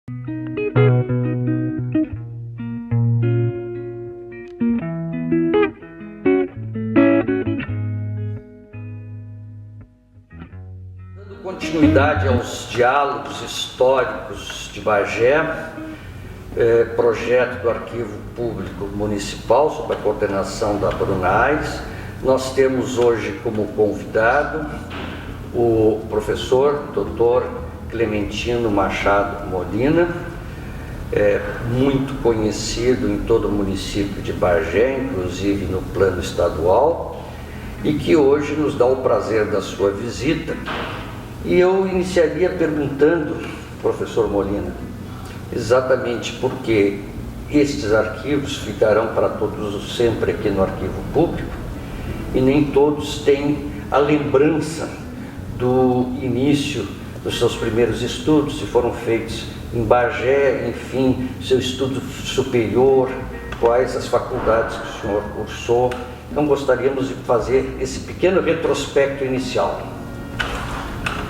Dando continuidade aos diálogos históricos de Bagé, projeto do Arquivo Público Municipal, sob a coordenação da Bruna Aires, nós temos hoje como convidado o professor Dr. Clementino Machado Molina, muito conhecido em todo o município de Bagé, inclusive no plano estadual, e que hoje nos dá o prazer da sua visita. E eu iniciaria perguntando, professor Molina, exatamente porque estes arquivos ficarão para todos sempre aqui no Arquivo Público e nem todos têm a lembrança do início dos seus primeiros estudos, se foram feitos em Bagé, enfim, seu estudo superior, quais as faculdades que o senhor cursou. Então gostaríamos de fazer esse pequeno retrospecto inicial.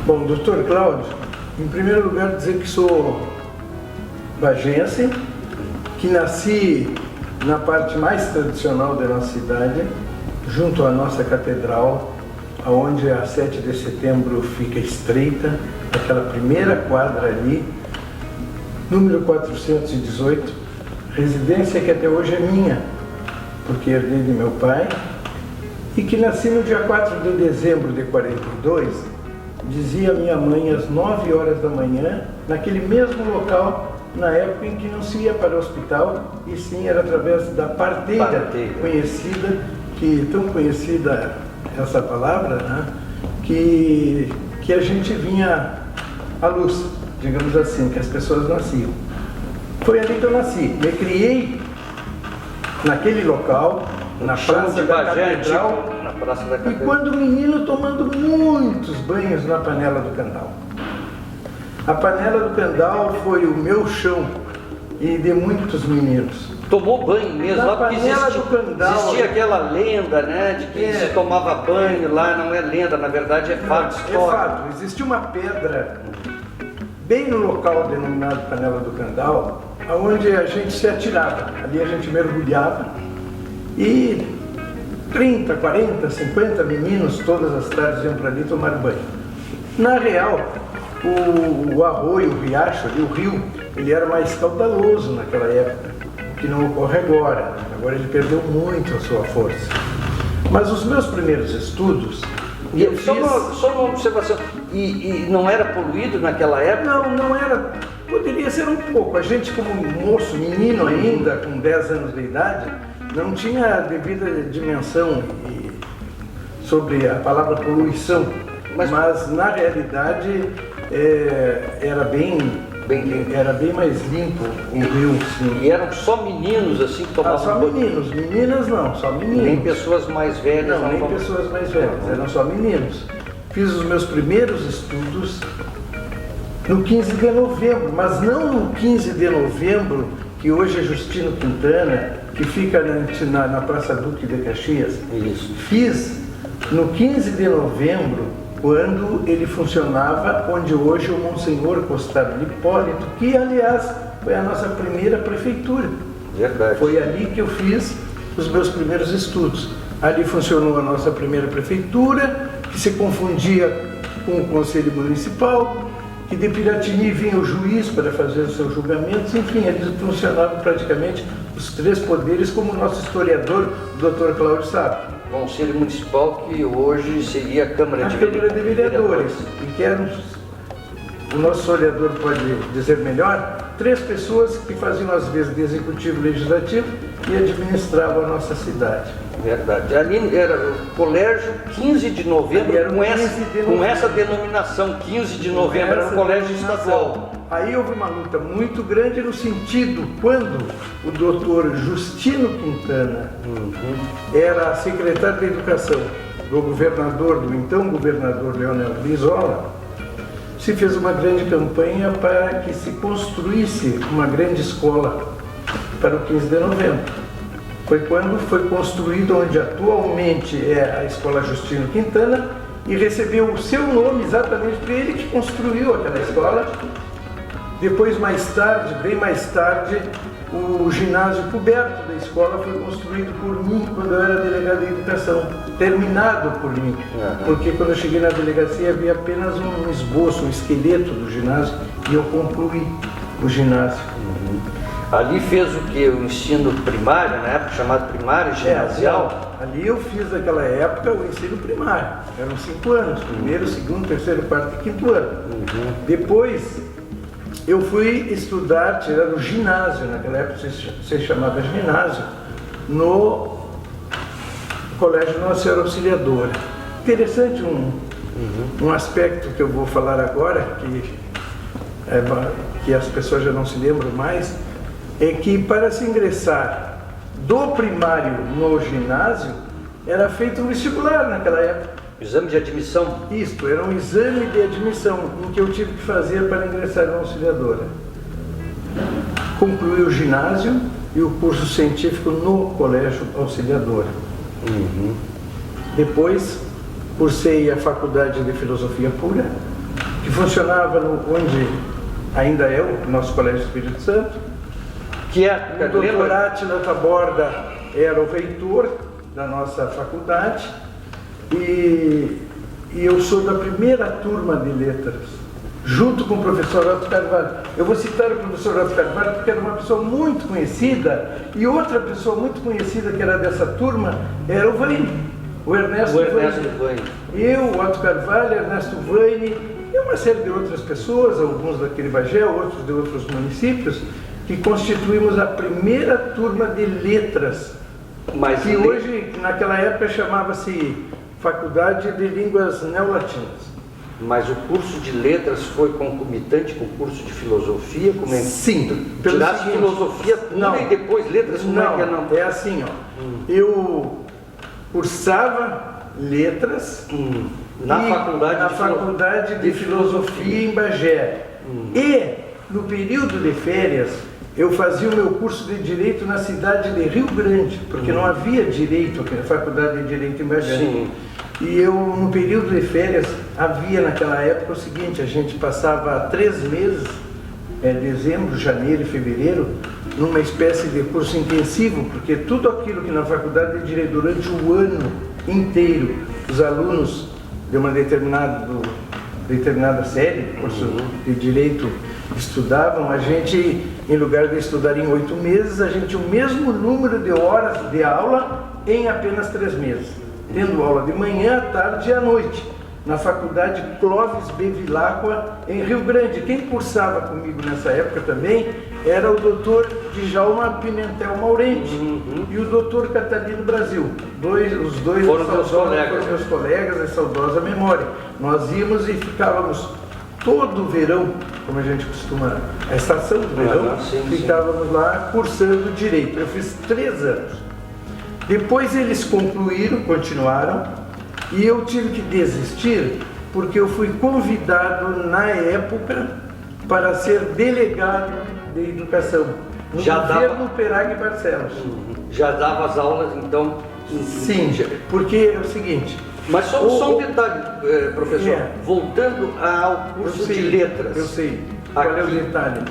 Bom, doutor Cláudio, em primeiro lugar dizer que sou bagense, que nasci na parte mais tradicional da nossa cidade, junto à nossa catedral, onde a 7 de setembro fica estreita, aquela primeira quadra ali, número 418, residência que até hoje é minha, porque herdei de meu pai, e que nasci no dia 4 de dezembro de 42, dizia minha mãe, às 9 horas da manhã, naquele mesmo local, na época em que não se ia para o hospital, e sim era através da parteira. Conhecida, que tão conhecida essa palavra, né, que a gente vinha à luz, digamos assim, que as pessoas nasciam. Foi ali que eu nasci, me criei naquele local, na Praça da Catedral, e quando menino tomando muitos banhos na panela do Candal. A panela do Candal foi o meu chão e de muitos meninos. Tomou banho mesmo, na lá porque existia aquela lenda, né, de que se tomava banho lá, não é lenda, na verdade é fato histórico. É fato, existia uma pedra bem no local denominado Panela do Candal, onde a gente se atirava, ali a gente mergulhava e 30, 40, 50 meninos todas as tardes iam para ali tomar banho. Na real, o arroio, o riacho, o rio, ele era mais caudaloso naquela época, que não ocorre agora. Agora ele perdeu muito a sua força. Mas os meus primeiros estudos... Só uma observação, e não era poluído naquela época? Não era. Poderia ser um pouco. A gente, como moço, menino ainda, com 10 anos de idade, não tinha a devida dimensão sobre a palavra poluição. Mas na realidade, era bem mais limpo o rio, sim. E eram só meninos assim que tomavam só banho? Meninos, meninas não, só meninos. Nem pessoas mais velhas? Não, nem pessoas mais velhas, eram só meninos. Fiz os meus primeiros estudos no 15 de novembro, mas não no 15 de novembro, que hoje é Justino Quintana, que fica na Praça Duque de Caxias. Isso. Fiz no 15 de novembro, quando ele funcionava onde hoje o Monsenhor Costável Hipólito, que aliás foi a nossa primeira prefeitura. Verdade. Foi ali que eu fiz os meus primeiros estudos. Ali funcionou a nossa primeira prefeitura, que se confundia com o Conselho Municipal, que de Piratini vinha o juiz para fazer os seus julgamentos, enfim, eles funcionavam praticamente os três poderes, como o nosso historiador, o Dr. Cláudio sabe. Conselho Municipal, que hoje seria a Câmara de Vereadores, e que eram, o nosso historiador pode dizer melhor, três pessoas que faziam às vezes de executivo, legislativo e administravam a nossa cidade. Verdade. Ali era o colégio 15 de novembro, com essa denominação, 15 de novembro, era um colégio estadual. Aí houve uma luta muito grande no sentido, quando o doutor Justino Quintana era secretário de Educação do então governador Leonel Brizola, se fez uma grande campanha para que se construísse uma grande escola para o 15 de novembro. Foi quando foi construído onde atualmente é a Escola Justino Quintana e recebeu o seu nome exatamente porque ele que construiu aquela escola Depois, mais tarde, bem mais tarde, o ginásio coberto da escola foi construído por mim quando eu era delegado de educação, terminado por mim, porque quando eu cheguei na delegacia havia apenas um esboço, um esqueleto do ginásio e eu concluí o ginásio. Ali fez o que? O ensino primário, na época chamado primário, ginasial? Ali eu fiz naquela época o ensino primário, eram 5 anos, primeiro, segundo, terceiro, quarto e quinto ano. Depois eu fui estudar, tirar o ginásio, naquela época se chamava ginásio, no Colégio Nossa Senhora Auxiliadora. Interessante um aspecto que eu vou falar agora, que as pessoas já não se lembram mais, é que para se ingressar do primário no ginásio era feito um vestibular naquela época. Exame de admissão? Isto, era um exame de admissão em que eu tive que fazer para ingressar na auxiliadora. Concluí o ginásio e o curso científico no Colégio Auxiliadora. Depois cursei a Faculdade de Filosofia Pura, que funcionava onde ainda é o nosso Colégio Espírito Santo. O doutor Átila Taborda era o reitor da nossa faculdade e eu sou da primeira turma de letras, junto com o professor Otto Carvalho. Eu vou citar o professor Otto Carvalho porque era uma pessoa muito conhecida e outra pessoa muito conhecida que era dessa turma era o Vaine, o Ernesto Vaine. Eu, o Otto Carvalho, Ernesto Vaine e uma série de outras pessoas, alguns daquele Bagé, outros de outros municípios, que constituímos a primeira turma de letras, que hoje, naquela época, chamava-se Faculdade de Línguas Neolatinas. Mas o curso de letras foi concomitante com o curso de filosofia? Sim. Tirasse filosofia pura e depois letras? É assim, ó. Eu cursava letras na faculdade de filosofia em Bagé. E, no período de férias, eu fazia o meu curso de Direito na cidade de Rio Grande, porque não havia direito aqui na Faculdade de Direito em Bagé. E eu, no período de férias, havia naquela época o seguinte, a gente passava 3 meses, dezembro, janeiro e fevereiro, numa espécie de curso intensivo, porque tudo aquilo que na Faculdade de Direito, durante o ano inteiro, os alunos de uma determinada série, curso de Direito, estudavam, a gente, em lugar de estudar em 8 meses, a gente tinha o mesmo número de horas de aula em apenas 3 meses, tendo aula de manhã, à tarde e à noite, na Faculdade Clóvis Bevilacqua, em Rio Grande. Quem cursava comigo nessa época também era o doutor Djalma Pimentel Maurente e o doutor Catalino Brasil. Os dois foram meus colegas de saudosa memória. Nós íamos e ficávamos todo o verão, como a gente costuma, a estação do verão, ficávamos lá cursando Direito. Eu fiz 3 anos. Depois eles continuaram, e eu tive que desistir, porque eu fui convidado na época para ser delegado de educação, no governo Perag Barcelos. Já dava as aulas, então? Sim, porque é o seguinte... Mas só um detalhe, professor, voltando ao curso de letras. Eu sei, qual é o detalhe?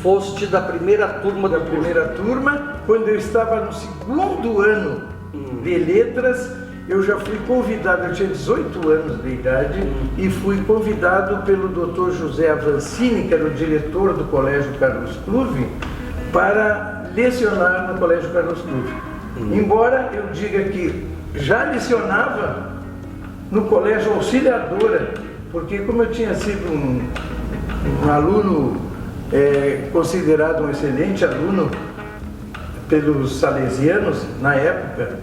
Foste da primeira turma da primeira turma, quando eu estava no 2º ano de letras, eu já fui convidado, eu tinha 18 anos de idade, e fui convidado pelo Dr. José Avancini, que era o diretor do Colégio Carlos Clube, para lecionar no Colégio Carlos Clube. Embora eu diga que já lecionava no Colégio Auxiliadora, porque como eu tinha sido um aluno considerado um excelente aluno pelos salesianos na época,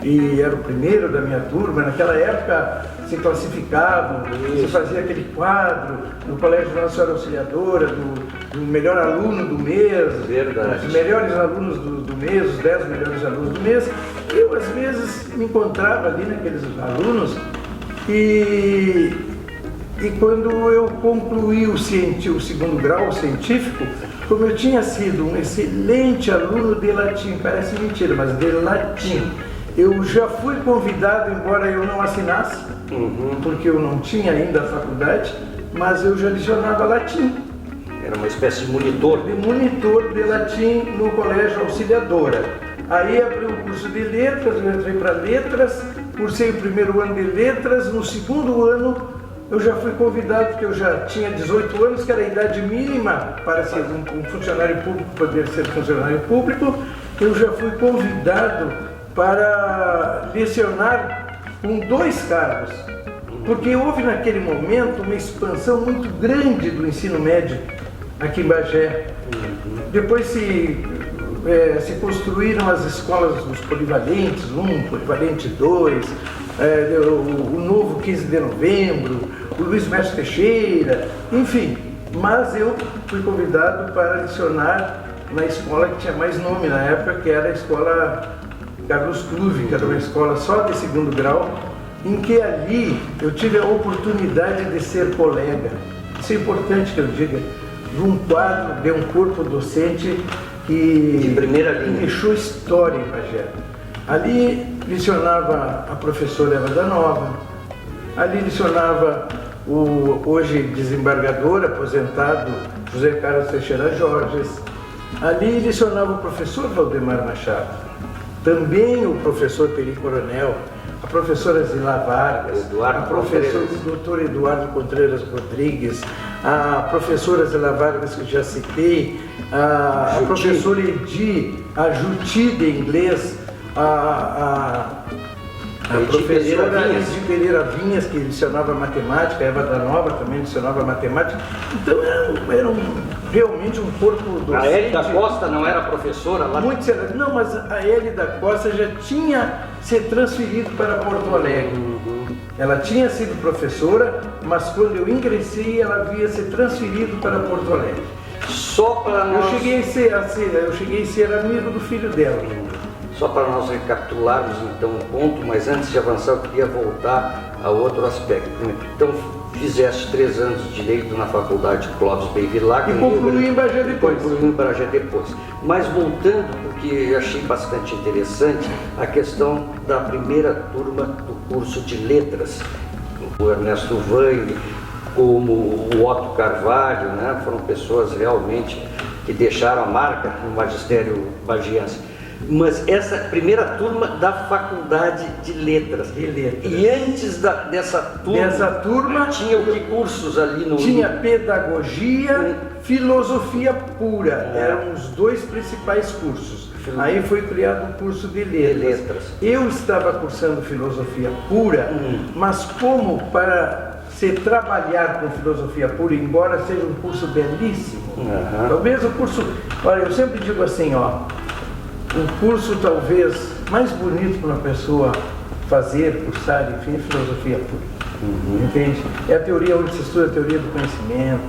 e era o primeiro da minha turma, naquela época se classificavam, se fazia aquele quadro no Colégio Nossa Senhora Auxiliadora, do melhor aluno do mês, os melhores alunos do mês, os 10 melhores alunos do mês. Eu, às vezes, me encontrava ali naqueles alunos e quando eu concluí o 2º grau científico, como eu tinha sido um excelente aluno de latim, parece mentira, mas de latim, eu já fui convidado, embora eu não assinasse, porque eu não tinha ainda a faculdade, mas eu já lecionava latim. era uma espécie de monitor. De monitor de latim no Colégio Auxiliadora. Aí abri o curso de letras, eu entrei para letras, cursei o primeiro ano de letras, no segundo ano eu já fui convidado, porque eu já tinha 18 anos, que era a idade mínima para ser um funcionário público, poder ser funcionário público, eu já fui convidado para lecionar com 2 cargos, porque houve naquele momento uma expansão muito grande do ensino médio aqui em Bagé. Depois se construíram as escolas, os polivalentes 1, polivalente 2, o novo 15 de novembro, o Luiz Mestre Teixeira, enfim. Mas eu fui convidado para lecionar na escola que tinha mais nome na época, que era a escola Carlos Clube, que era uma escola só de 2º grau, em que ali eu tive a oportunidade de ser colega. Isso é importante que eu diga, de um quadro, de um corpo docente De primeira linha. que deixou história em Bagé. Ali lecionava a professora Eva da Nova, ali lecionava o hoje desembargador, aposentado, José Carlos Teixeira Jorges, ali lecionava o professor Valdemar Machado, também o professor Peri Coronel, a professora Zila Vargas, o doutor Eduardo Contreras Rodrigues, a professora Zila Vargas, que já citei, a professora Edi, a Juti de inglês, a professora Edi Pereira Vinhas, que lecionava matemática, a Eva da Nova também lecionava matemática. Então era realmente um corpo docente. A Hélio da Costa não era professora lá? Não, mas a Hélio da Costa já tinha se transferido para Porto Alegre. Ela tinha sido professora, mas quando eu ingressei, ela havia se transferido para Porto Alegre. Só para nós... Eu cheguei a ser amigo do filho dela. Só para nós recapitularmos então o ponto, mas antes de avançar eu queria voltar a outro aspecto. Então, fizeste 3 anos de Direito na Faculdade Clóvis Bevilacqua. E concluí em Bagé depois. Concluí em Bagé depois. Mas voltando, porque eu achei bastante interessante a questão da primeira turma do curso de Letras. O Ernesto Wang, como o Otto Carvalho, né, foram pessoas realmente que deixaram a marca no magistério bagiense. Mas essa primeira turma da Faculdade de Letras. E antes dessa turma tinha o que cursos ali no... Tinha Pedagogia, Filosofia Pura. Eram os 2 principais cursos. Aí foi criado o curso de Letras. Eu estava cursando Filosofia Pura, mas como para se trabalhar com Filosofia Pura, embora seja um curso belíssimo, talvez o curso... Olha, eu sempre digo assim, o curso talvez mais bonito para uma pessoa fazer, cursar, enfim, é Filosofia Pura. Entende? É a teoria onde se estuda a teoria do conhecimento,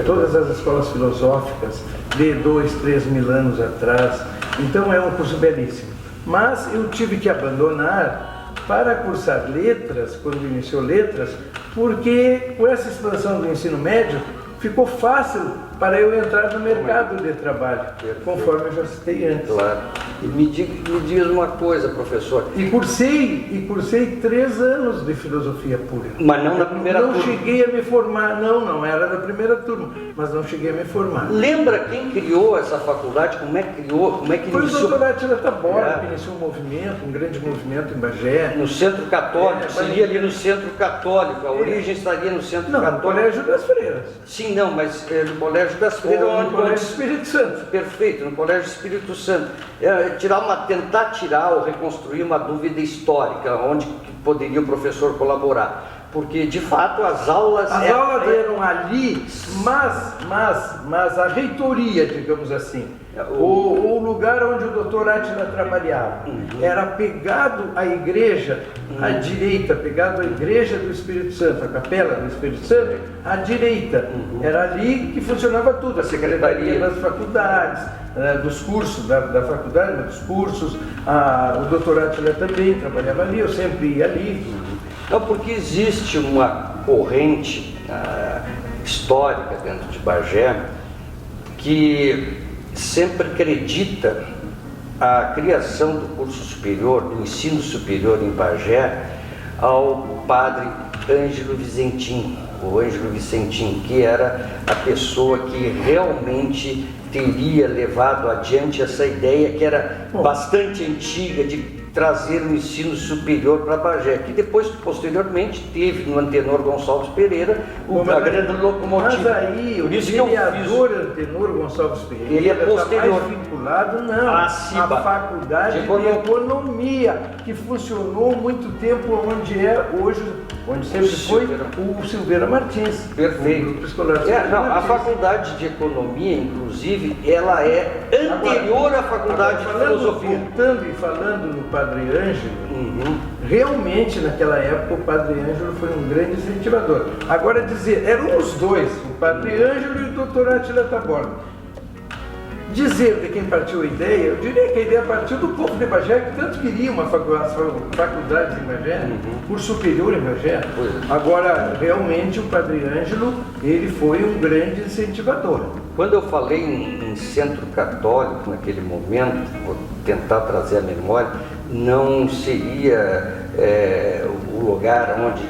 todas as escolas filosóficas de 2, 3 mil anos atrás. Então é um curso belíssimo. Mas eu tive que abandonar para cursar letras, quando iniciou letras, porque com essa expansão do ensino médio, ficou fácil para eu entrar no mercado de trabalho, conforme eu já citei antes. Claro. E me diz uma coisa, professor. E cursei 3 anos de Filosofia Pura. Mas não na primeira turma? Não cheguei a me formar, não era da primeira turma, mas não cheguei a me formar. Lembra quem criou essa faculdade? Como é que iniciou? Foi o doutor Átila Taborda que iniciou um grande movimento em Bagé. No Centro Católico, seria ali no Centro Católico, a origem estaria no Centro Católico. No Colégio das Freiras. Sim, não, mas no Colégio das Freiras... No Colégio Espírito Santo. Perfeito, no Colégio Espírito Santo. Tentar tirar ou reconstruir uma dúvida histórica, onde poderia o professor colaborar. Porque, de fato, as aulas eram ali, mas a reitoria, digamos assim, o lugar onde o doutor Átila trabalhava, era pegado à igreja, à direita, pegado à igreja do Espírito Santo, a capela do Espírito Santo, à direita. Era ali que funcionava tudo, a secretaria das faculdades, dos cursos da faculdade, dos cursos, o doutor Átila também trabalhava ali, eu sempre ia ali. Não, porque existe uma corrente histórica dentro de Bagé que sempre acredita a criação do curso superior, do ensino superior em Bagé, ao padre Ângelo Vizentim. o Ângelo Vicentim, que era a pessoa que realmente teria levado adiante essa ideia que era bastante antiga de trazer um ensino superior para Bagé, que depois, posteriormente, teve no Antenor Gonçalves Pereira a grande locomotiva. Mas aí, o vereador Antenor Gonçalves Pereira, ele é posterior, está mais vinculado, não, à Faculdade de Economia, que funcionou muito tempo onde é hoje, onde sempre foi o Silveira Martins. Perfeito. A Faculdade de Economia, inclusive, ela é anterior à Faculdade de Filosofia. Voltando e falando no Padre Ângelo, realmente naquela época o Padre Ângelo foi um grande incentivador. Agora dizer, eram os dois, o Padre Ângelo e o Dr. Átila Taborda. Dizer de quem partiu a ideia, eu diria que a ideia partiu do povo de Bagé, que tanto queria uma faculdade em Bagé, curso superior em Bagé. Agora, realmente, o Padre Ângelo, ele foi um grande incentivador. Quando eu falei em centro católico naquele momento, vou tentar trazer a memória, não seria o lugar onde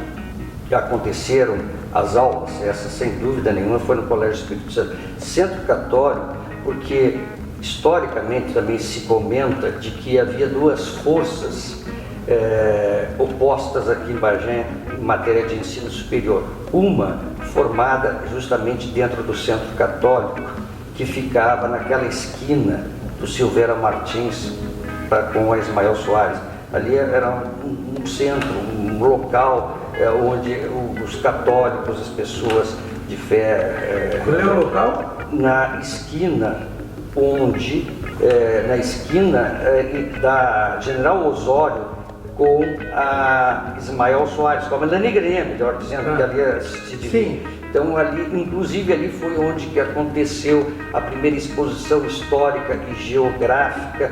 aconteceram as aulas, essa sem dúvida nenhuma foi no Colégio Espírito Santo. Centro católico, porque historicamente também se comenta de que havia duas forças opostas aqui em Bagé em matéria de ensino superior. Uma formada justamente dentro do Centro Católico, que ficava naquela esquina do Silveira Martins com a Ismael Soares. Ali era um centro, um local onde os católicos, as pessoas de fé... Qual é o local? Na esquina da General Osório com a Ismael Soares, com a Melanie Grêmio, melhor dizendo, que ali se divide. Então, ali, inclusive, ali foi onde que aconteceu a primeira exposição histórica e geográfica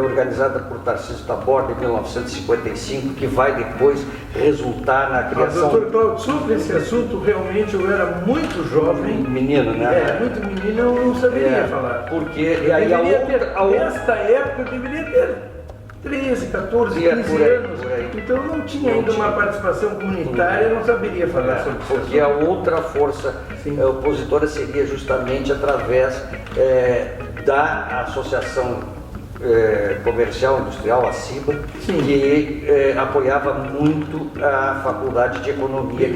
organizada por Tarcísio Taborda em 1955, que vai depois resultar na criação... Doutor Cláudio, sobre esse assunto, realmente eu era muito jovem. Menino, né? Muito menino, eu não saberia falar. Porque nesta época, eu deveria ter 13, 14, 15 anos. Então eu não tinha ainda uma participação comunitária, eu não saberia falar sobre isso. Porque a outra força opositora seria justamente através da Associação Comercial Industrial, a CIBA, que apoiava muito a Faculdade de Economia.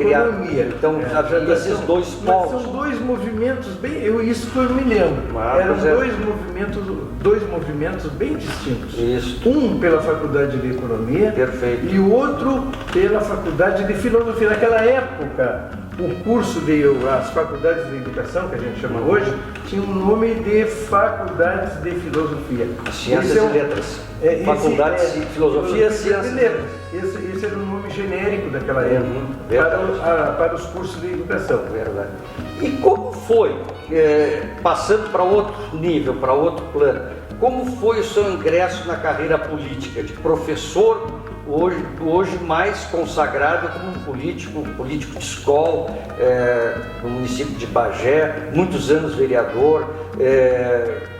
Então havia esses dois polos. Mas são dois movimentos isso que eu me lembro. Eram dois movimentos bem distintos. Isso. Um pela Faculdade de Economia. Perfeito. E o outro pela Faculdade de Filosofia. Naquela época, o curso as faculdades de educação, que a gente chama hoje, tinha o nome de Faculdades de Filosofia. Ciências e Letras. Faculdades de Filosofia, Ciências e Letras. Esse era o nome genérico daquela época, para os cursos de educação. Verdade. E como foi, passando para outro nível, para outro plano, como foi o seu ingresso na carreira política, de professor, hoje mais consagrado como um político de escola, no município de Bagé, muitos anos vereador,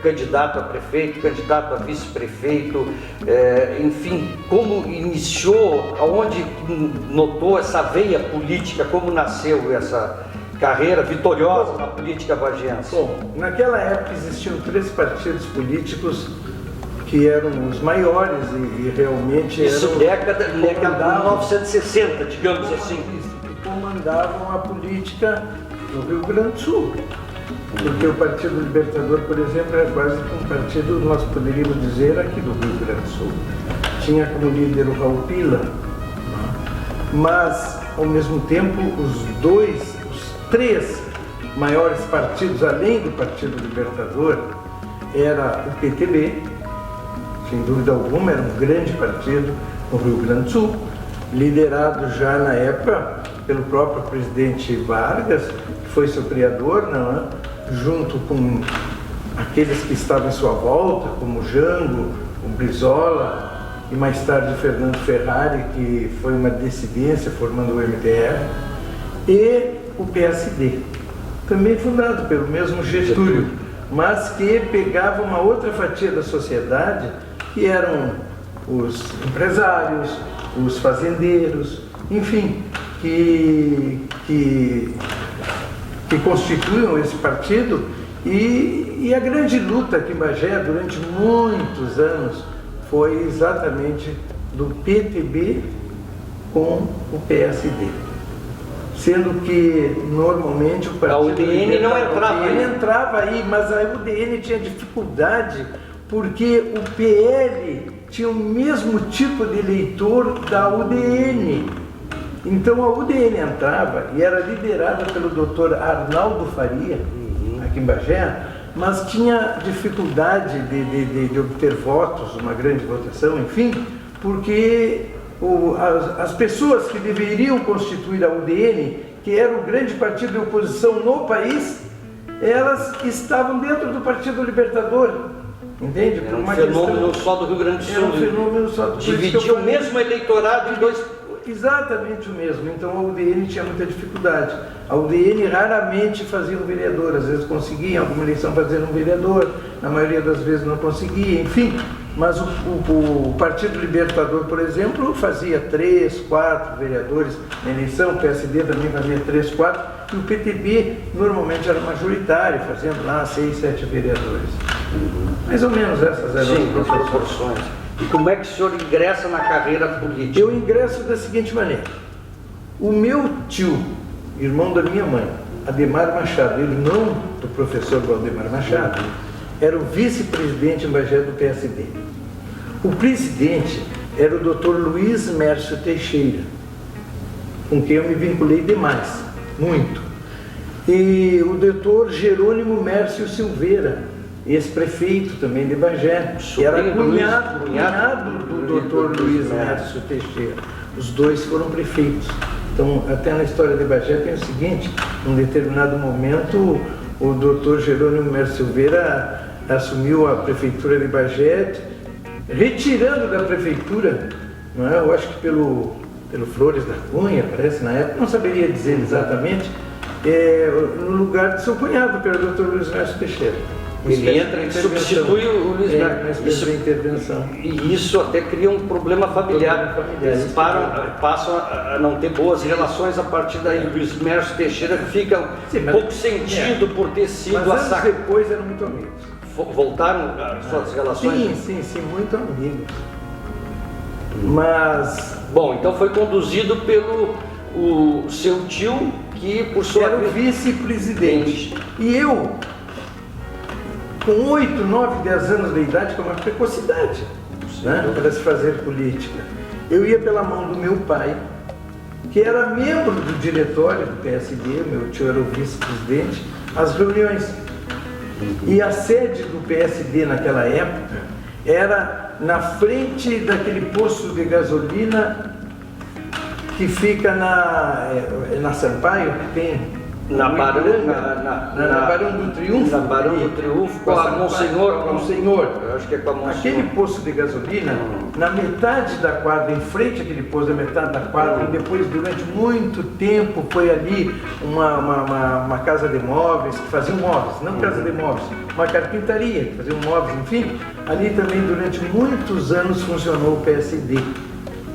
candidato a prefeito, candidato a vice-prefeito, enfim, como iniciou, aonde notou essa veia política, como nasceu essa carreira vitoriosa na política bagiense? Bom, naquela época existiam 3 partidos políticos que eram os maiores e realmente isso década de 1960, digamos assim. Que comandavam a política no Rio Grande do Sul. Porque o Partido Libertador, por exemplo, era quase um partido, nós poderíamos dizer, aqui do Rio Grande do Sul. Tinha como líder o Raul Pila, mas, ao mesmo tempo, os 3 maiores partidos, além do Partido Libertador, era o PTB, sem dúvida alguma, era um grande partido no Rio Grande do Sul, liderado já na época pelo próprio presidente Vargas, que foi seu criador, junto com aqueles que estavam em sua volta, como o Jango, o Brizola e mais tarde o Fernando Ferrari, que foi uma dissidência formando o MDR, e o PSD, também fundado pelo mesmo Getúlio, mas que pegava uma outra fatia da sociedade, que eram os empresários, os fazendeiros, enfim, que constituem esse partido, e a grande luta aqui em Bagé durante muitos anos foi exatamente do PTB com o PSD. Sendo que normalmente o partido... A UDN não entrava aí. Ele entrava aí, mas a UDN tinha dificuldade porque o PL tinha o mesmo tipo de eleitor da UDN. Então a UDN entrava e era liderada pelo Dr. Arnaldo Faria, aqui em Bagé, mas tinha dificuldade de obter votos, uma grande votação, enfim, porque as pessoas que deveriam constituir a UDN, que era o grande partido de oposição no país, elas estavam dentro do Partido Libertador, entende? Era um fenômeno só do Rio Grande do Sul. Era um fenômeno só do Rio Grande do Sul. Dividia o mesmo eleitorado em dois... Exatamente o mesmo. Então a UDN tinha muita dificuldade. A UDN raramente fazia um vereador, às vezes conseguia, alguma eleição fazer um vereador, na maioria das vezes não conseguia, enfim. Mas o Partido Libertador, por exemplo, fazia 3, 4 vereadores na eleição, o PSD também fazia 3, 4, e o PTB normalmente era majoritário, fazendo lá 6, 7 vereadores. Mais ou menos essas eram as proporções. E como é que o senhor ingressa na carreira política? Eu ingresso da seguinte maneira. O meu tio, irmão da minha mãe, Ademar Machado, irmão do professor Valdemar Machado, era o vice-presidente em Bagé do PSD. O presidente era o Dr. Luiz Mércio Teixeira, com quem eu me vinculei demais, muito. E o Dr. Jerônimo Mércio Silveira, ex-prefeito também de Bagé, que era cunhado do Dr. Luiz Mércio Teixeira. Os dois foram prefeitos. Então, até na história de Bagé tem o seguinte: num determinado momento, o Dr. Jerônimo Mércio Silveira assumiu a prefeitura de Bagé, retirando da prefeitura, não é? Eu acho que pelo Flores da Cunha, parece na época, não saberia dizer exatamente, no lugar de seu cunhado, pelo Dr. Luiz Mércio Teixeira. Ele entra e substitui o Luiz Mércio. Intervenção. E isso até cria um problema familiar. Eles passam a não ter boas relações a partir daí. O Luiz Mércio Teixeira fica pouco sentido por ter sido assassinado. Mas depois eram muito amigos. Voltaram as suas relações? Sim, muito amigos. Mas... Bom, então foi conduzido pelo o seu tio, que por sua era o vice-presidente. E eu, com 8, 9, 10 anos de idade, com uma precocidade, né, para se fazer política, eu ia pela mão do meu pai, que era membro do diretório do PSD, meu tio era o vice-presidente, às reuniões. E a sede do PSD naquela época era na frente daquele posto de gasolina que fica na Sampaio, que tem na Barão do Triunfo. Na Barão do Triunfo, com a Monsenhor. Eu acho que é com a Monsenhor. Aquele posto de gasolina, na metade da quadra, em frente àquele posto, na metade da quadra, e depois, durante muito tempo, foi ali uma casa de móveis, que faziam móveis, não casa de móveis, uma carpintaria, que faziam móveis, enfim. Ali também, durante muitos anos, funcionou o PSD.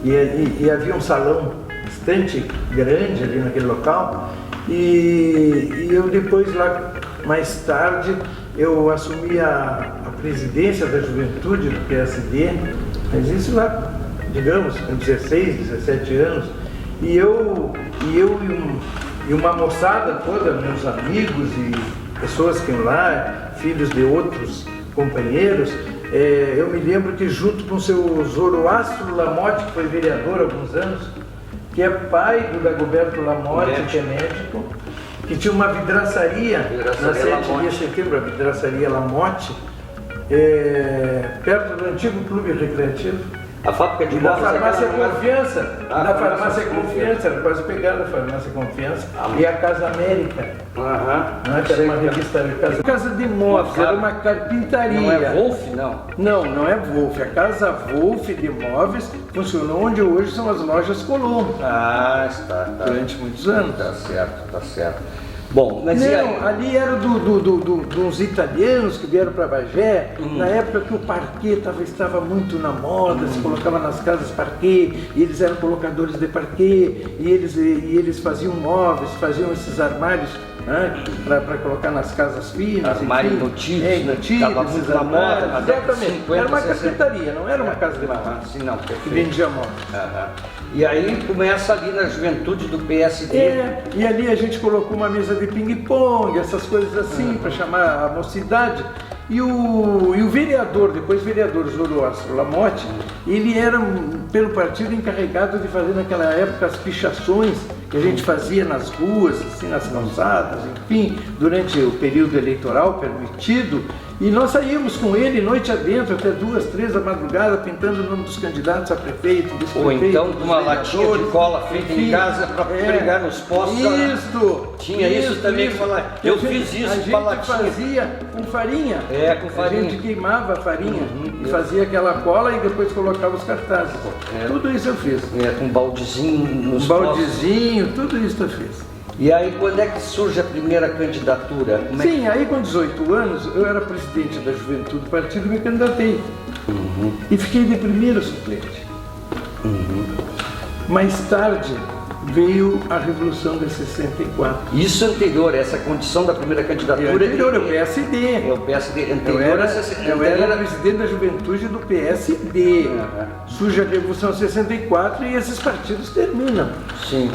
E havia um salão bastante grande ali naquele local. E eu depois, lá mais tarde, eu assumi a presidência da juventude do PSD, mas isso lá, digamos, com 16, 17 anos, e eu e uma moçada toda, meus amigos e pessoas que iam lá, filhos de outros companheiros, eu me lembro que junto com o seu Zoroastro Lamotte, que foi vereador há alguns anos, que é pai do Dagoberto Lamotte, que é médico, que tinha uma vidraçaria na 7 de setembro, a vidraçaria Lamotte, perto do antigo clube recreativo. A fábrica de da farmácia Confiança. Da farmácia Confiança, era quase pegada a farmácia Confiança. E a Casa América. Que era uma revista Casa de Móveis, era uma carpintaria. Não é Wolf, não? Não é Wolf. A Casa Wolf de Móveis funcionou onde hoje são as lojas Colombo. Está. Durante muitos anos. Tá certo. Bom, mas e aí? Não, ali era dos italianos que vieram para Bagé, na época que o parquet estava muito na moda, se colocava nas casas parquet, e eles eram colocadores de parquet, e eles faziam móveis, faziam esses armários para colocar nas casas finas. Armário notícios, estava muito na moda, na década de 50, era uma 60. carpintaria, não era uma casa de móveis Sim, não, que vendia móveis. E aí começa ali na juventude do PSD. E ali a gente colocou uma mesa de ping-pong, essas coisas assim, para chamar a mocidade. E o vereador, depois vereador Zoroastro Lamotte, ele era, pelo partido, encarregado de fazer naquela época as pichações que a gente fazia nas ruas, assim, nas calçadas, enfim, durante o período eleitoral permitido. E nós saímos com ele noite adentro, até 2, 3 da madrugada, pintando o nome dos candidatos a prefeito, vice-prefeito. Ou então com uma latinha de cola feita em casa para pregar nos postos. Tinha isso também. Eu fiz isso com a latinha. A gente fazia com farinha. Com farinha. A gente queimava a farinha e fazia aquela cola e depois colocava os cartazes. Tudo isso eu fiz. Com um baldezinho nos baldezinho, tudo isso eu fiz. E aí, quando é que surge a primeira candidatura? Sim, aí com 18 anos, eu era presidente da juventude do partido e me candidatei. E fiquei de primeiro suplente. Mais tarde veio a Revolução de 64. Isso anterior, essa condição da primeira candidatura? Anterior, é o PSD. É o PSD anterior. Eu era presidente da juventude do PSD. Surge a Revolução 64 e esses partidos terminam. Sim,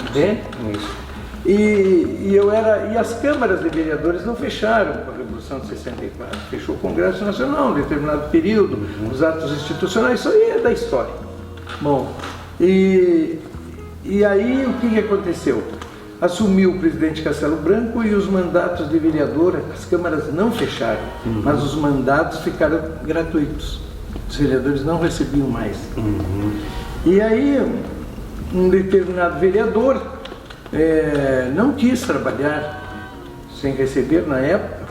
isso. E as câmaras de vereadores não fecharam com a Revolução de 64, fechou o Congresso Nacional em determinado período, os atos institucionais, isso aí é da história. Bom, e aí o que aconteceu? Assumiu o presidente Castelo Branco e os mandatos de vereador, as câmaras não fecharam, mas os mandatos ficaram gratuitos, os vereadores não recebiam mais. E aí um determinado vereador não quis trabalhar sem receber na época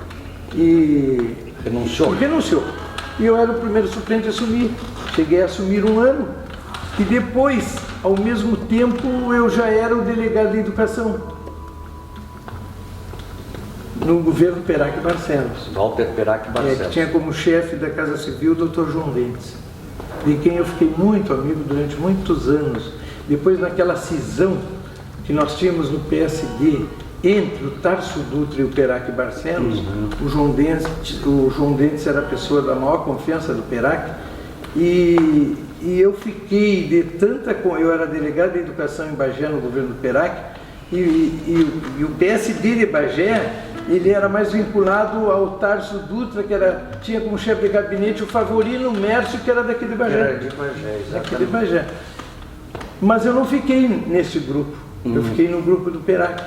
e renunciou. E eu era o primeiro suplente a assumir. Cheguei a assumir um ano e depois, ao mesmo tempo, eu já era o delegado de educação no governo Perac Barcelos. Walter Perac Barcelos. Que tinha como chefe da Casa Civil o Dr. João Dentes, de quem eu fiquei muito amigo durante muitos anos. Depois, naquela cisão que nós tínhamos no PSD entre o Tarso Dutra e o Perac Barcelos, o João Dentes era a pessoa da maior confiança do Perac, e eu fiquei eu era delegado de educação em Bagé no governo do Perac, e o PSD de Bagé, ele era mais vinculado ao Tarso Dutra, que tinha como chefe de gabinete o Favorino Mércio, que era daqui de Bagé. Era de Bagé, exatamente. Daqui de Bagé. Mas eu não fiquei nesse grupo. Eu fiquei no grupo do Perac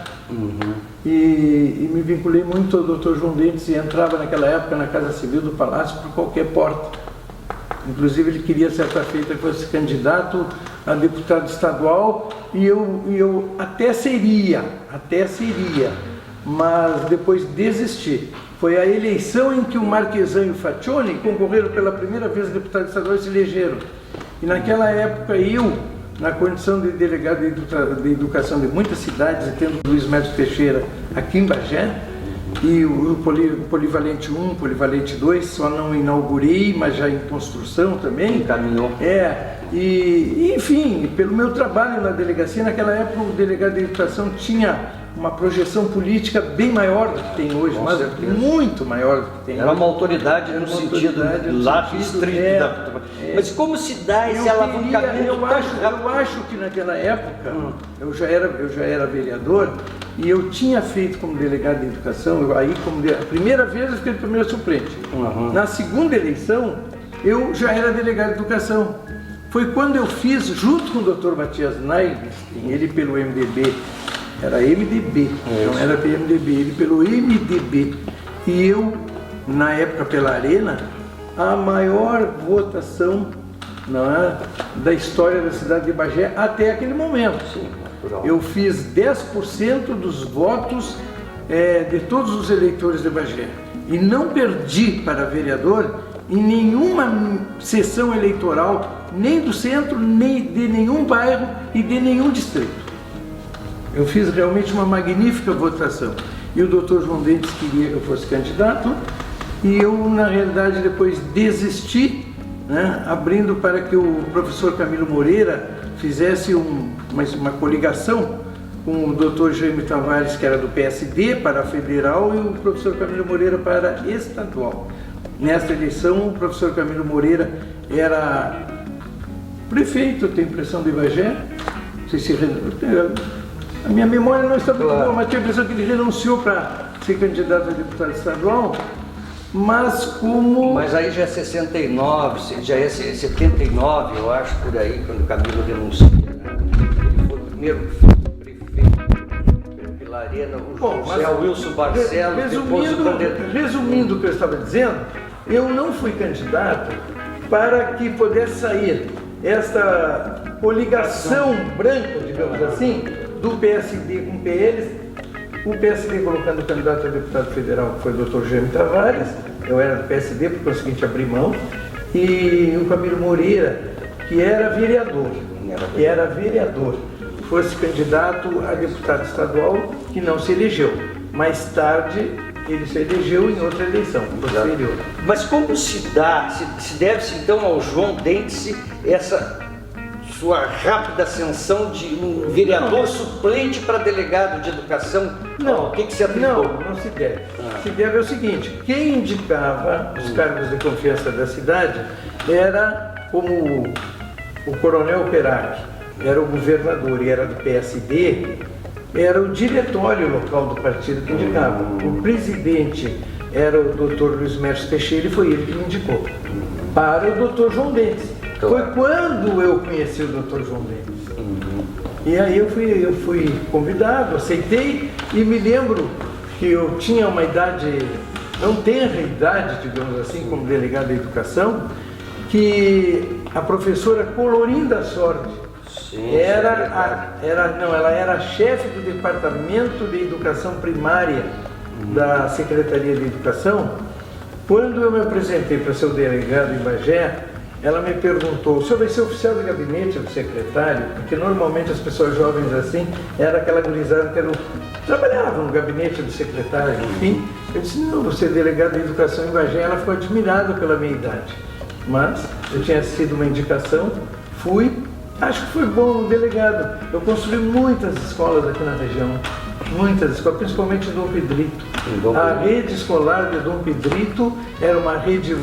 e me vinculei muito ao Dr. João Dentes e entrava naquela época na Casa Civil do Palácio por qualquer porta. Inclusive ele queria certa feita que fosse candidato a deputado estadual e eu até seria, mas depois desisti. Foi a eleição em que o Marquesan e o Faccioni concorreram pela primeira vez a deputado estadual e se elegeram. E naquela época eu, na condição de delegado de educação de muitas cidades, e tendo Luiz Médio Teixeira aqui em Bagé, e o Polivalente 1, Polivalente 2, só não inaugurei, mas já em construção também. Encaminhou. E enfim, pelo meu trabalho na delegacia, naquela época o delegado de educação tinha uma projeção política bem maior do que tem hoje, mas muito maior do que tem hoje. Era uma autoridade no sentido lápis estrito. Mas como se dá esse alavancamento? Eu acho que naquela época, eu já era vereador e eu tinha feito como delegado de educação, a primeira vez eu fiquei o primeiro suplente. Na segunda eleição, eu já era delegado de educação. Foi quando eu fiz, junto com o Dr. Matias Naigstein, ele pelo MDB, era MDB, não era PMDB, ele pelo MDB. E eu, na época pela Arena, a maior votação da história da cidade de Bagé até aquele momento. Sim, eu fiz 10% dos votos de todos os eleitores de Bagé. E não perdi para vereador em nenhuma sessão eleitoral, nem do centro, nem de nenhum bairro e de nenhum distrito. Eu fiz realmente uma magnífica votação. e o doutor João Dentes queria que eu fosse candidato, e eu, na realidade, depois desisti, né, abrindo para que o professor Camilo Moreira fizesse uma coligação com o doutor Jaime Tavares, que era do PSD, para a federal, e o professor Camilo Moreira para estadual. Nesta eleição, o professor Camilo Moreira era prefeito, eu tenho impressão, de Bagé. Não sei se a minha memória não está muito boa, mas tenho a impressão que ele renunciou para ser candidato a deputado estadual. Mas aí já é 69, já é 79, eu acho, por aí, quando o Camilo denuncia, né? Ele foi o primeiro prefeito pela Arena, o José Wilson Barcelos, resumindo o que eu estava dizendo, eu não fui candidato para que pudesse sair esta coligação branca, digamos assim, do PSD com o PL. O PSD colocando o candidato a deputado federal, que foi o Dr. Jaime Tavares, eu era do PSD, por conseguinte abri mão, e o Camilo Moreira, que era vereador, fosse candidato a deputado estadual, que não se elegeu. Mais tarde, ele se elegeu em outra eleição, posterior. Mas como se deve-se então ao João Dentes essa sua rápida ascensão de um vereador suplente para delegado de educação? Não, o que se aplicou? Não se deve. Se deve ao seguinte: quem indicava os cargos de confiança da cidade era como o coronel Perac, era o governador e era do PSD, era o diretório local do partido que indicava. O presidente era o Dr. Luiz Mércio Teixeira e foi ele que me indicou para o Dr. João Dentes. Foi quando eu conheci o Dr. João Dentes. E aí eu fui convidado, aceitei, e me lembro que eu tinha uma idade, não tenra idade, digamos assim, como delegado de educação, que a professora Colorinda Sordi ela era chefe do departamento de educação primária da Secretaria de Educação. Quando eu me apresentei para ser o delegado em Bagé, ela me perguntou: o senhor vai ser oficial de gabinete do secretário? Porque normalmente as pessoas jovens assim, era aquela gurizada que trabalhava no gabinete do secretário, enfim. Eu disse: não, vou ser delegado de educação em Bagé. Ela ficou admirada pela minha idade. Mas eu tinha sido uma indicação, fui, acho que foi bom o delegado. Eu construí muitas escolas aqui na região, muitas escolas, principalmente em Dom Pedrito. A rede escolar de Dom Pedrito era uma rede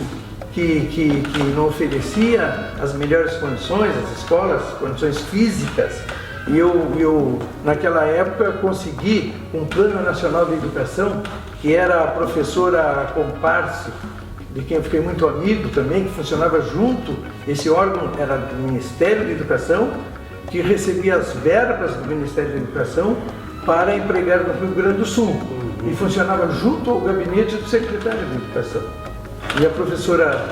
que não oferecia as melhores condições, as escolas, condições físicas. E eu naquela época, consegui um Plano Nacional de Educação, que era a professora Comparse, de quem eu fiquei muito amigo também, que funcionava junto. Esse órgão era do Ministério da Educação, que recebia as verbas do Ministério da Educação para empregar no Rio Grande do Sul. E funcionava junto ao gabinete do secretário de Educação. E a professora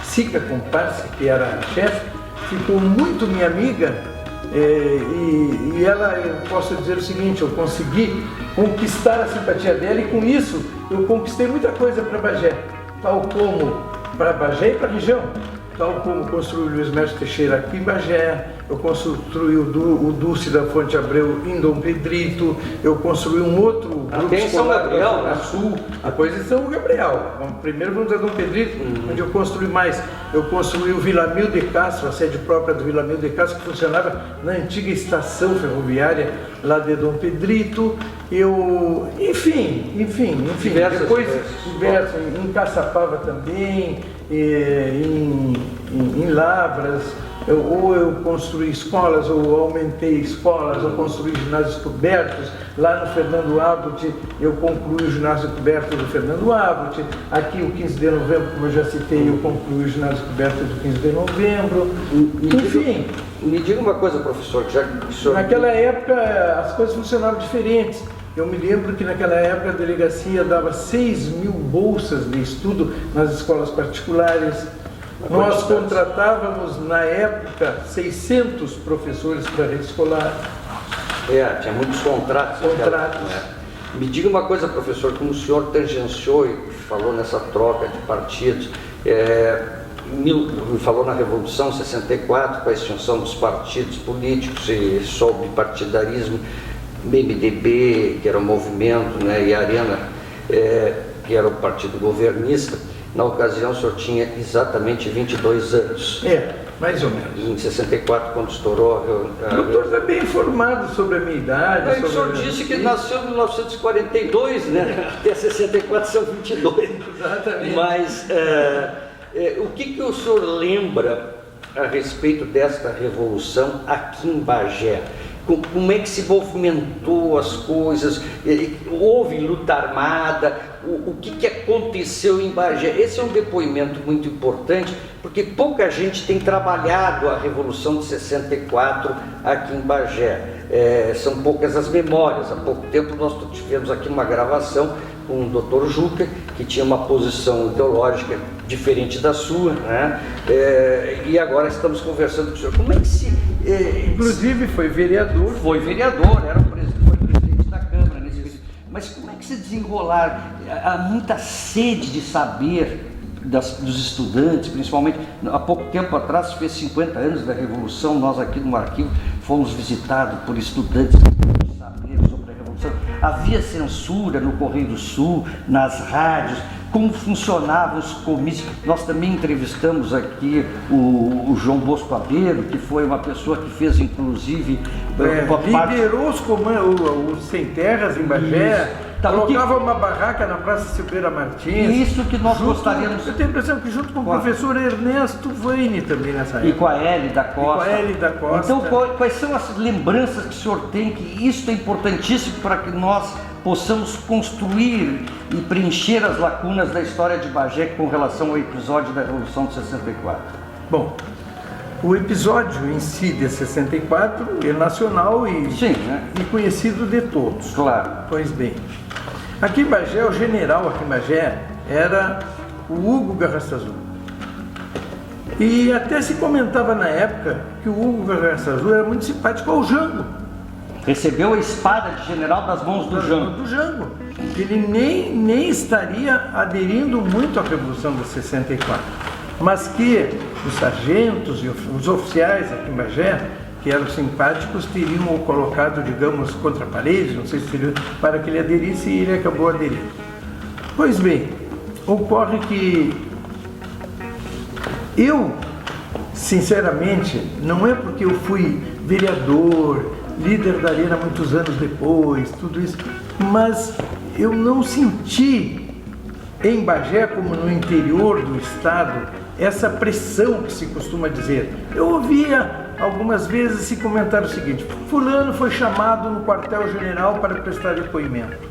Sica Comparse, que era a chefe, ficou muito minha amiga, e ela, eu posso dizer o seguinte: eu consegui conquistar a simpatia dela, e com isso eu conquistei muita coisa para Bagé, tal como para Bagé e para a região. Tal como construí o Luiz Mércio Teixeira aqui em Bagé, eu construí o Dulce da Fonte Abreu em Dom Pedrito, eu construí um outro grupo escolar da Zona Sul, depois em São Gabriel. Primeiro vamos a Dom Pedrito, onde eu construí mais. Eu construí o Vilamil de Castro, a sede própria do Vilamil de Castro, que funcionava na antiga estação ferroviária lá de Dom Pedrito. Enfim, depois em Caçapava também, em Lavras, eu construí escolas, ou aumentei escolas, eu construí ginásios cobertos. Lá no Fernando Abbott, eu concluí o ginásio coberto do Fernando Abbott. Aqui, o 15 de novembro, como eu já citei, eu concluí o ginásio coberto do 15 de novembro. Enfim. Me diga uma coisa, professor, que já que o senhor... Naquela época, as coisas funcionavam diferentes. Eu me lembro que naquela época a delegacia dava 6.000 bolsas de estudo nas escolas particulares. Nós contratávamos, na época, 600 professores para a rede escolar. Tinha muitos contratos. Né? Me diga uma coisa, professor, como o senhor tangenciou e falou nessa troca de partidos, falou na Revolução 64, com a extinção dos partidos políticos e sobre partidarismo. MDB, que era o movimento, né, e a Arena, que era o partido governista. Na ocasião, o senhor tinha exatamente 22 anos. Mais ou menos. Em 64, quando estourou O doutor está bem informado sobre a minha idade. O senhor disse que nasceu em 1942, né? Até 64 são 22. Exatamente. Mas o que o senhor lembra a respeito desta revolução aqui em Bagé? Como é que se movimentou as coisas? Houve luta armada? O que aconteceu em Bagé? Esse é um depoimento muito importante, porque pouca gente tem trabalhado a Revolução de 64 aqui em Bagé. São poucas as memórias. Há pouco tempo nós tivemos aqui uma gravação com o Dr. Juca, que tinha uma posição ideológica diferente da sua, né? E agora estamos conversando com o senhor. Como é que se... Inclusive foi vereador. Foi vereador, foi presidente da Câmara nesse período. Mas como é que se desenrolaram? Há muita sede de saber dos estudantes, principalmente. Há pouco tempo atrás, fez 50 anos da Revolução, nós aqui no arquivo fomos visitados por estudantes que saber sobre a Revolução. Havia censura no Correio do Sul, nas rádios. Como funcionavam os comícios. Nós também entrevistamos aqui o João Bosco Abeiro, que foi uma pessoa que fez, inclusive... liderou os Sem Terras em Bagé, colocava uma barraca na Praça Silveira Martins. Isso que nós gostaríamos... Eu tenho a impressão que junto com o professor Ernesto Vaine também nessa época. E com a Hélio da Costa. Então, quais são as lembranças que o senhor tem, que isso é importantíssimo para que nós possamos construir e preencher as lacunas da história de Bagé com relação ao episódio da Revolução de 64? Bom, o episódio em si de 64 é nacional e conhecido de todos. Claro. Pois bem, aqui em Bagé, o general aqui em Bagé era o Hugo Garrastazu Azul. E até se comentava na época que o Hugo Garrastazu Azul era muito simpático ao Jango. Recebeu a espada de general das mãos do Jango. Ele nem estaria aderindo muito à Revolução de 64, mas que os sargentos e os oficiais aqui em Bagé, que eram simpáticos, teriam o colocado, digamos, contra a parede, não sei se seria, para que ele aderisse, e ele acabou aderindo. Pois bem, ocorre que eu, sinceramente, não é porque eu fui vereador, líder da Arena muitos anos depois, tudo isso, mas eu não senti em Bagé, como no interior do estado, essa pressão que se costuma dizer. Eu ouvia algumas vezes se comentar o seguinte: fulano foi chamado no quartel-general para prestar depoimento.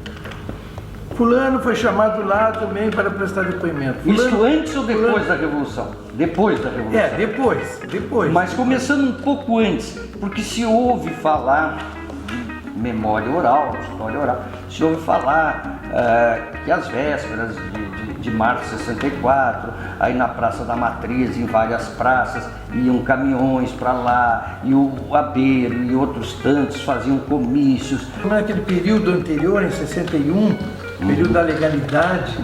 Fulano foi chamado lá também para prestar depoimento. Isso antes ou depois da Revolução? Depois da Revolução. Depois. Mas começando um pouco antes, porque se ouve falar de memória oral, história oral, se ouve falar que às vésperas de março de 64, aí na Praça da Matriz, em várias praças, iam caminhões para lá, e o Abeiro e outros tantos faziam comícios. Naquele período anterior, em 61, período da legalidade,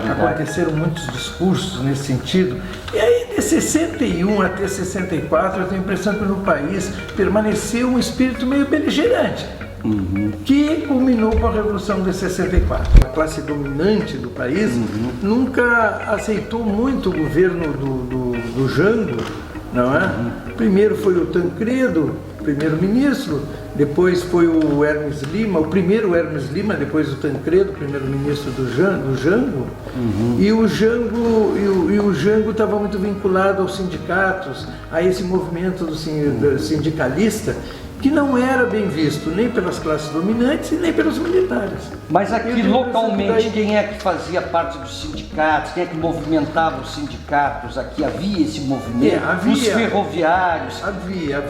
aconteceram muitos discursos nesse sentido. E aí, de 61 até 64, eu tenho a impressão que no país permaneceu um espírito meio beligerante, que culminou com a Revolução de 64. A classe dominante do país nunca aceitou muito o governo do Jango, não é? Primeiro foi o Tancredo, primeiro-ministro, depois foi o Hermes Lima, o primeiro Hermes Lima, depois o Tancredo, primeiro-ministro do Jango. E o Jango estava muito vinculado aos sindicatos, a esse movimento do sindicalista, que não era bem visto nem pelas classes dominantes e nem pelos militares. Mas aqui localmente, quem é que fazia parte dos sindicatos? Quem é que movimentava os sindicatos? Aqui havia esse movimento? Os ferroviários? Havia.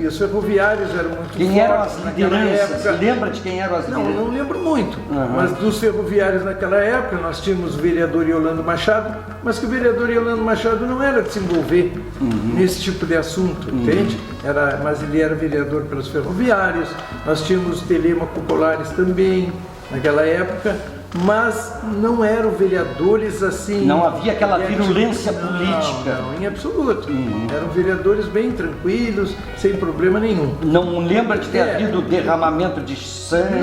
Os ferroviários eram muito fortes. Quem eram as lideranças? Lembra de quem eram as lideranças? Não lembro muito. Mas dos ferroviários naquela época, nós tínhamos o vereador Yolando Machado, mas que o vereador Yolando Machado não era de se envolver nesse tipo de assunto, entende? Mas ele era vereador pelos ferroviários. Nós tínhamos Telemaco Colares também, naquela época, mas não eram vereadores assim... Não havia aquela virulência política. Não, em absoluto. Eram vereadores bem tranquilos, sem problema nenhum. Não lembra de ter havido derramamento de sangue?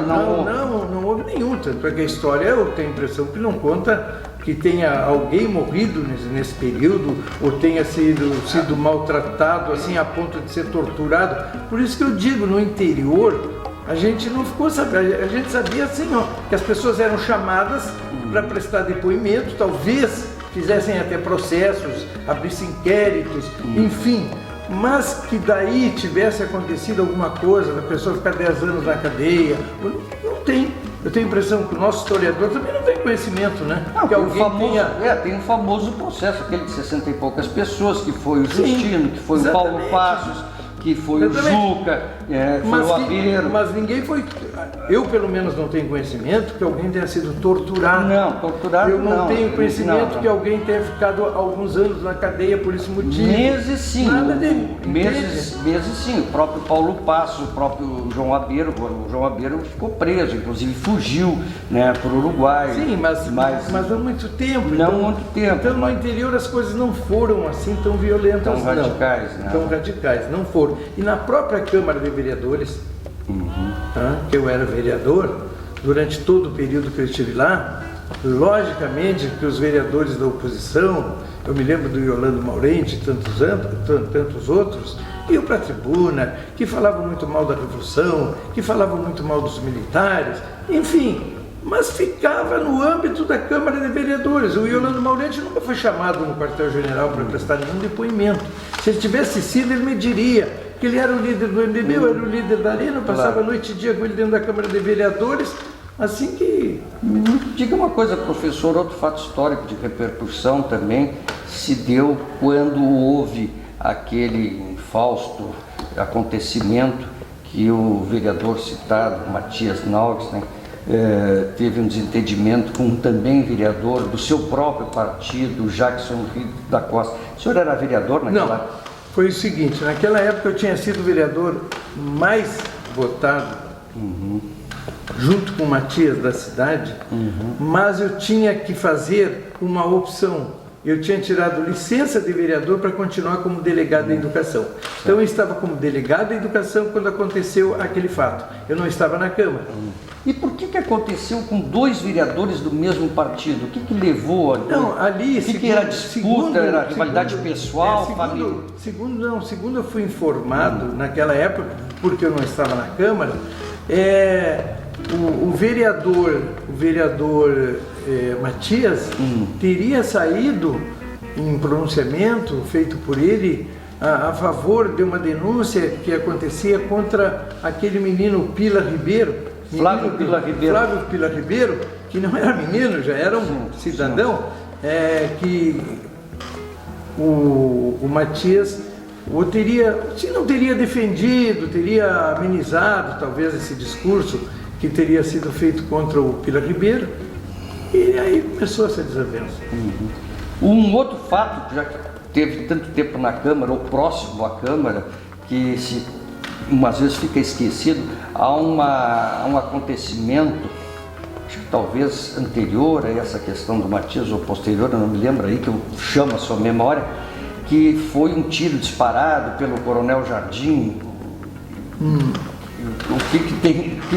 Não houve nenhum. Tanto é que a história, eu tenho a impressão que não conta que tenha alguém morrido nesse período, ou tenha sido maltratado assim a ponto de ser torturado. Por isso que eu digo, no interior, a gente não ficou sabendo, a gente sabia assim, ó, que as pessoas eram chamadas para prestar depoimento, talvez fizessem até processos, abrissem inquéritos, enfim. Mas que daí tivesse acontecido alguma coisa, da pessoa ficar 10 anos na cadeia, não tem. Eu tenho a impressão que o nosso historiador também não tem conhecimento, né? Não, que alguém tem um famoso processo, aquele de 60 e poucas pessoas, que foi o Justino, que foi o Paulo Passos, que foi o Juca, foi o Abeiro. Mas ninguém foi... Eu, pelo menos, não tenho conhecimento que alguém tenha sido torturado. Não, torturado não. Eu não tenho conhecimento que alguém tenha ficado alguns anos na cadeia por esse motivo. Meses sim. Nada dele. Meses sim. O próprio Paulo Passos, o próprio João Abeiro. O João Abeiro ficou preso, inclusive fugiu, né, para o Uruguai. Sim, mas não muito tempo. Não muito tempo. Então, no interior as coisas não foram assim tão violentas. Tão radicais, né? Tão radicais, não foram. E na própria Câmara de Vereadores, que eu era vereador, durante todo o período que eu estive lá, logicamente que os vereadores da oposição, eu me lembro do Yolando Maurente e tantos outros, iam para a tribuna, que falavam muito mal da Revolução, que falavam muito mal dos militares, enfim, mas ficava no âmbito da Câmara de Vereadores. O Yolando Maurente nunca foi chamado no quartel-general para prestar nenhum depoimento. Se ele tivesse sido, ele me diria que ele era o líder do MDB, eu era o líder da Arena, eu passava noite e dia com ele dentro da Câmara de Vereadores, assim que... Diga uma coisa, professor, outro fato histórico de repercussão também se deu quando houve aquele infausto acontecimento que o vereador citado, Matias Naugs, né, teve um desentendimento com também vereador do seu próprio partido, Jackson Ribeiro da Costa. O senhor era vereador naquela época? Foi o seguinte, naquela época eu tinha sido o vereador mais votado, junto com o Matias da cidade, mas eu tinha que fazer uma opção. Eu tinha tirado licença de vereador para continuar como delegado da educação. Então eu estava como delegado da educação quando aconteceu aquele fato. Eu não estava na Câmara. E por que aconteceu com dois vereadores do mesmo partido? O que levou? Não, ali... O que era disputa, era rivalidade pessoal, família? Segundo eu fui informado naquela época, porque eu não estava na Câmara, o vereador Matias teria saído em pronunciamento feito por ele a favor de uma denúncia que acontecia contra aquele menino Flávio Pila Ribeiro, que não era menino, já era um cidadão, que o Matias se não teria defendido, teria amenizado talvez esse discurso que teria sido feito contra o Pila Ribeiro, e aí começou essa desavença. Um outro fato, já que teve tanto tempo na Câmara, ou próximo à Câmara, que umas vezes fica esquecido, há um acontecimento, acho que talvez anterior a essa questão do Matias, ou posterior, eu não me lembro aí, que eu chamo a sua memória, que foi um tiro disparado pelo Coronel Jardim. O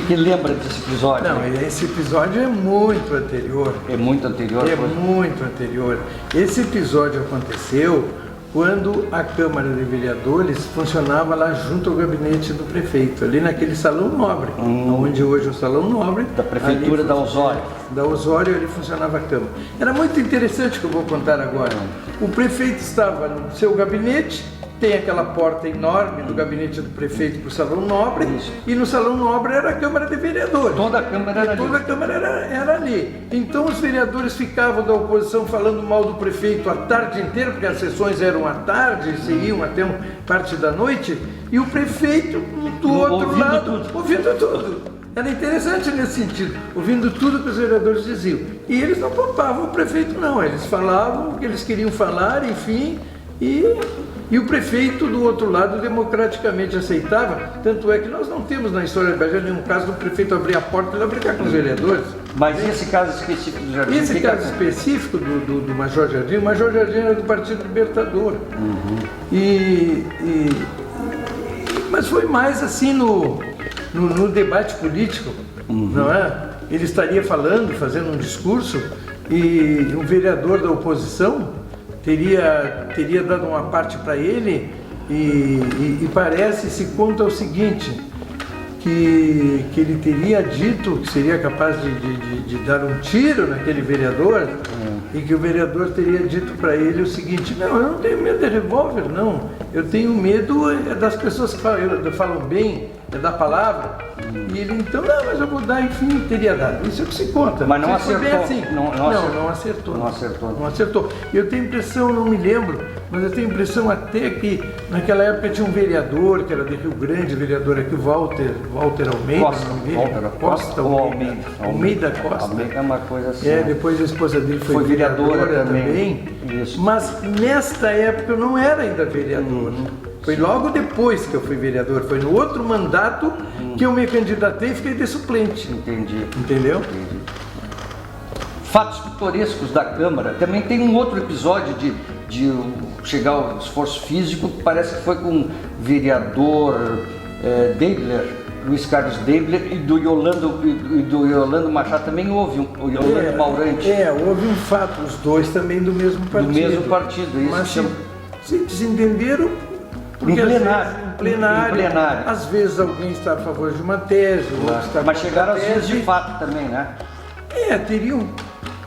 que lembra desse episódio? Não, esse episódio é muito anterior. É muito anterior? É muito anterior. Esse episódio aconteceu quando a Câmara de Vereadores funcionava lá junto ao gabinete do prefeito, ali naquele Salão Nobre, onde hoje é o Salão Nobre. Da Prefeitura da Osório. Da Osório, ali funcionava a Câmara. Era muito interessante o que eu vou contar agora. O prefeito estava no seu gabinete, tem aquela porta enorme do gabinete do prefeito para o Salão Nobre, e no Salão Nobre era a Câmara de Vereadores. Toda a Câmara era ali. Toda a Câmara era ali. Então os vereadores ficavam da oposição falando mal do prefeito a tarde inteira, porque as sessões eram à tarde, se iam até uma parte da noite, e o prefeito do outro lado ouvindo tudo. Era interessante nesse sentido, ouvindo tudo que os vereadores diziam. E eles não poupavam o prefeito não, eles falavam o que eles queriam falar, enfim, e E o prefeito, do outro lado, democraticamente aceitava. Tanto é que nós não temos na história de Bagé nenhum caso do prefeito abrir a porta e lá brigar com os vereadores. Mas esse caso específico do Jardim... Esse caso específico do Major Jardim, o Major Jardim era do Partido Libertador. Mas foi mais assim no debate político, não é? Ele estaria falando, fazendo um discurso, e um vereador da oposição teria dado uma parte para ele, e parece-se conta o seguinte, que ele teria dito que seria capaz de dar um tiro naquele vereador, e que o vereador teria dito para ele o seguinte: não, eu não tenho medo de revólver, não, eu tenho medo das pessoas que falam bem, da palavra. E ele então, não, mas eu vou dar, enfim, teria dado. Isso é o que se conta. Mas não acertou. Bem assim. Não acertou. Não acertou. Eu tenho impressão, não me lembro, mas eu tenho impressão até que naquela época tinha um vereador que era de Rio Grande, vereador aqui, Walter Almeida. Almeida Costa. Almeida é uma coisa assim. Depois a esposa dele foi vereadora também. Isso. Mas nesta época eu não era ainda vereador. Foi logo depois que eu fui vereador, foi no outro mandato que eu me candidatei e fiquei de suplente. Entendi. Entendeu? Entendi. Fatos pitorescos da Câmara. Também tem um outro episódio de chegar ao esforço físico, que parece que foi com o vereador Deibler, Luiz Carlos Deibler, e do Yolando Machado também houve, o Yolando Maurante. Houve um fato, os dois também do mesmo partido. Do mesmo partido, isso. Mas se desentenderam. Porque em plenário. Às vezes alguém está a favor de uma tese, outro está mas chegaram às vezes de fato também, né? Teriam.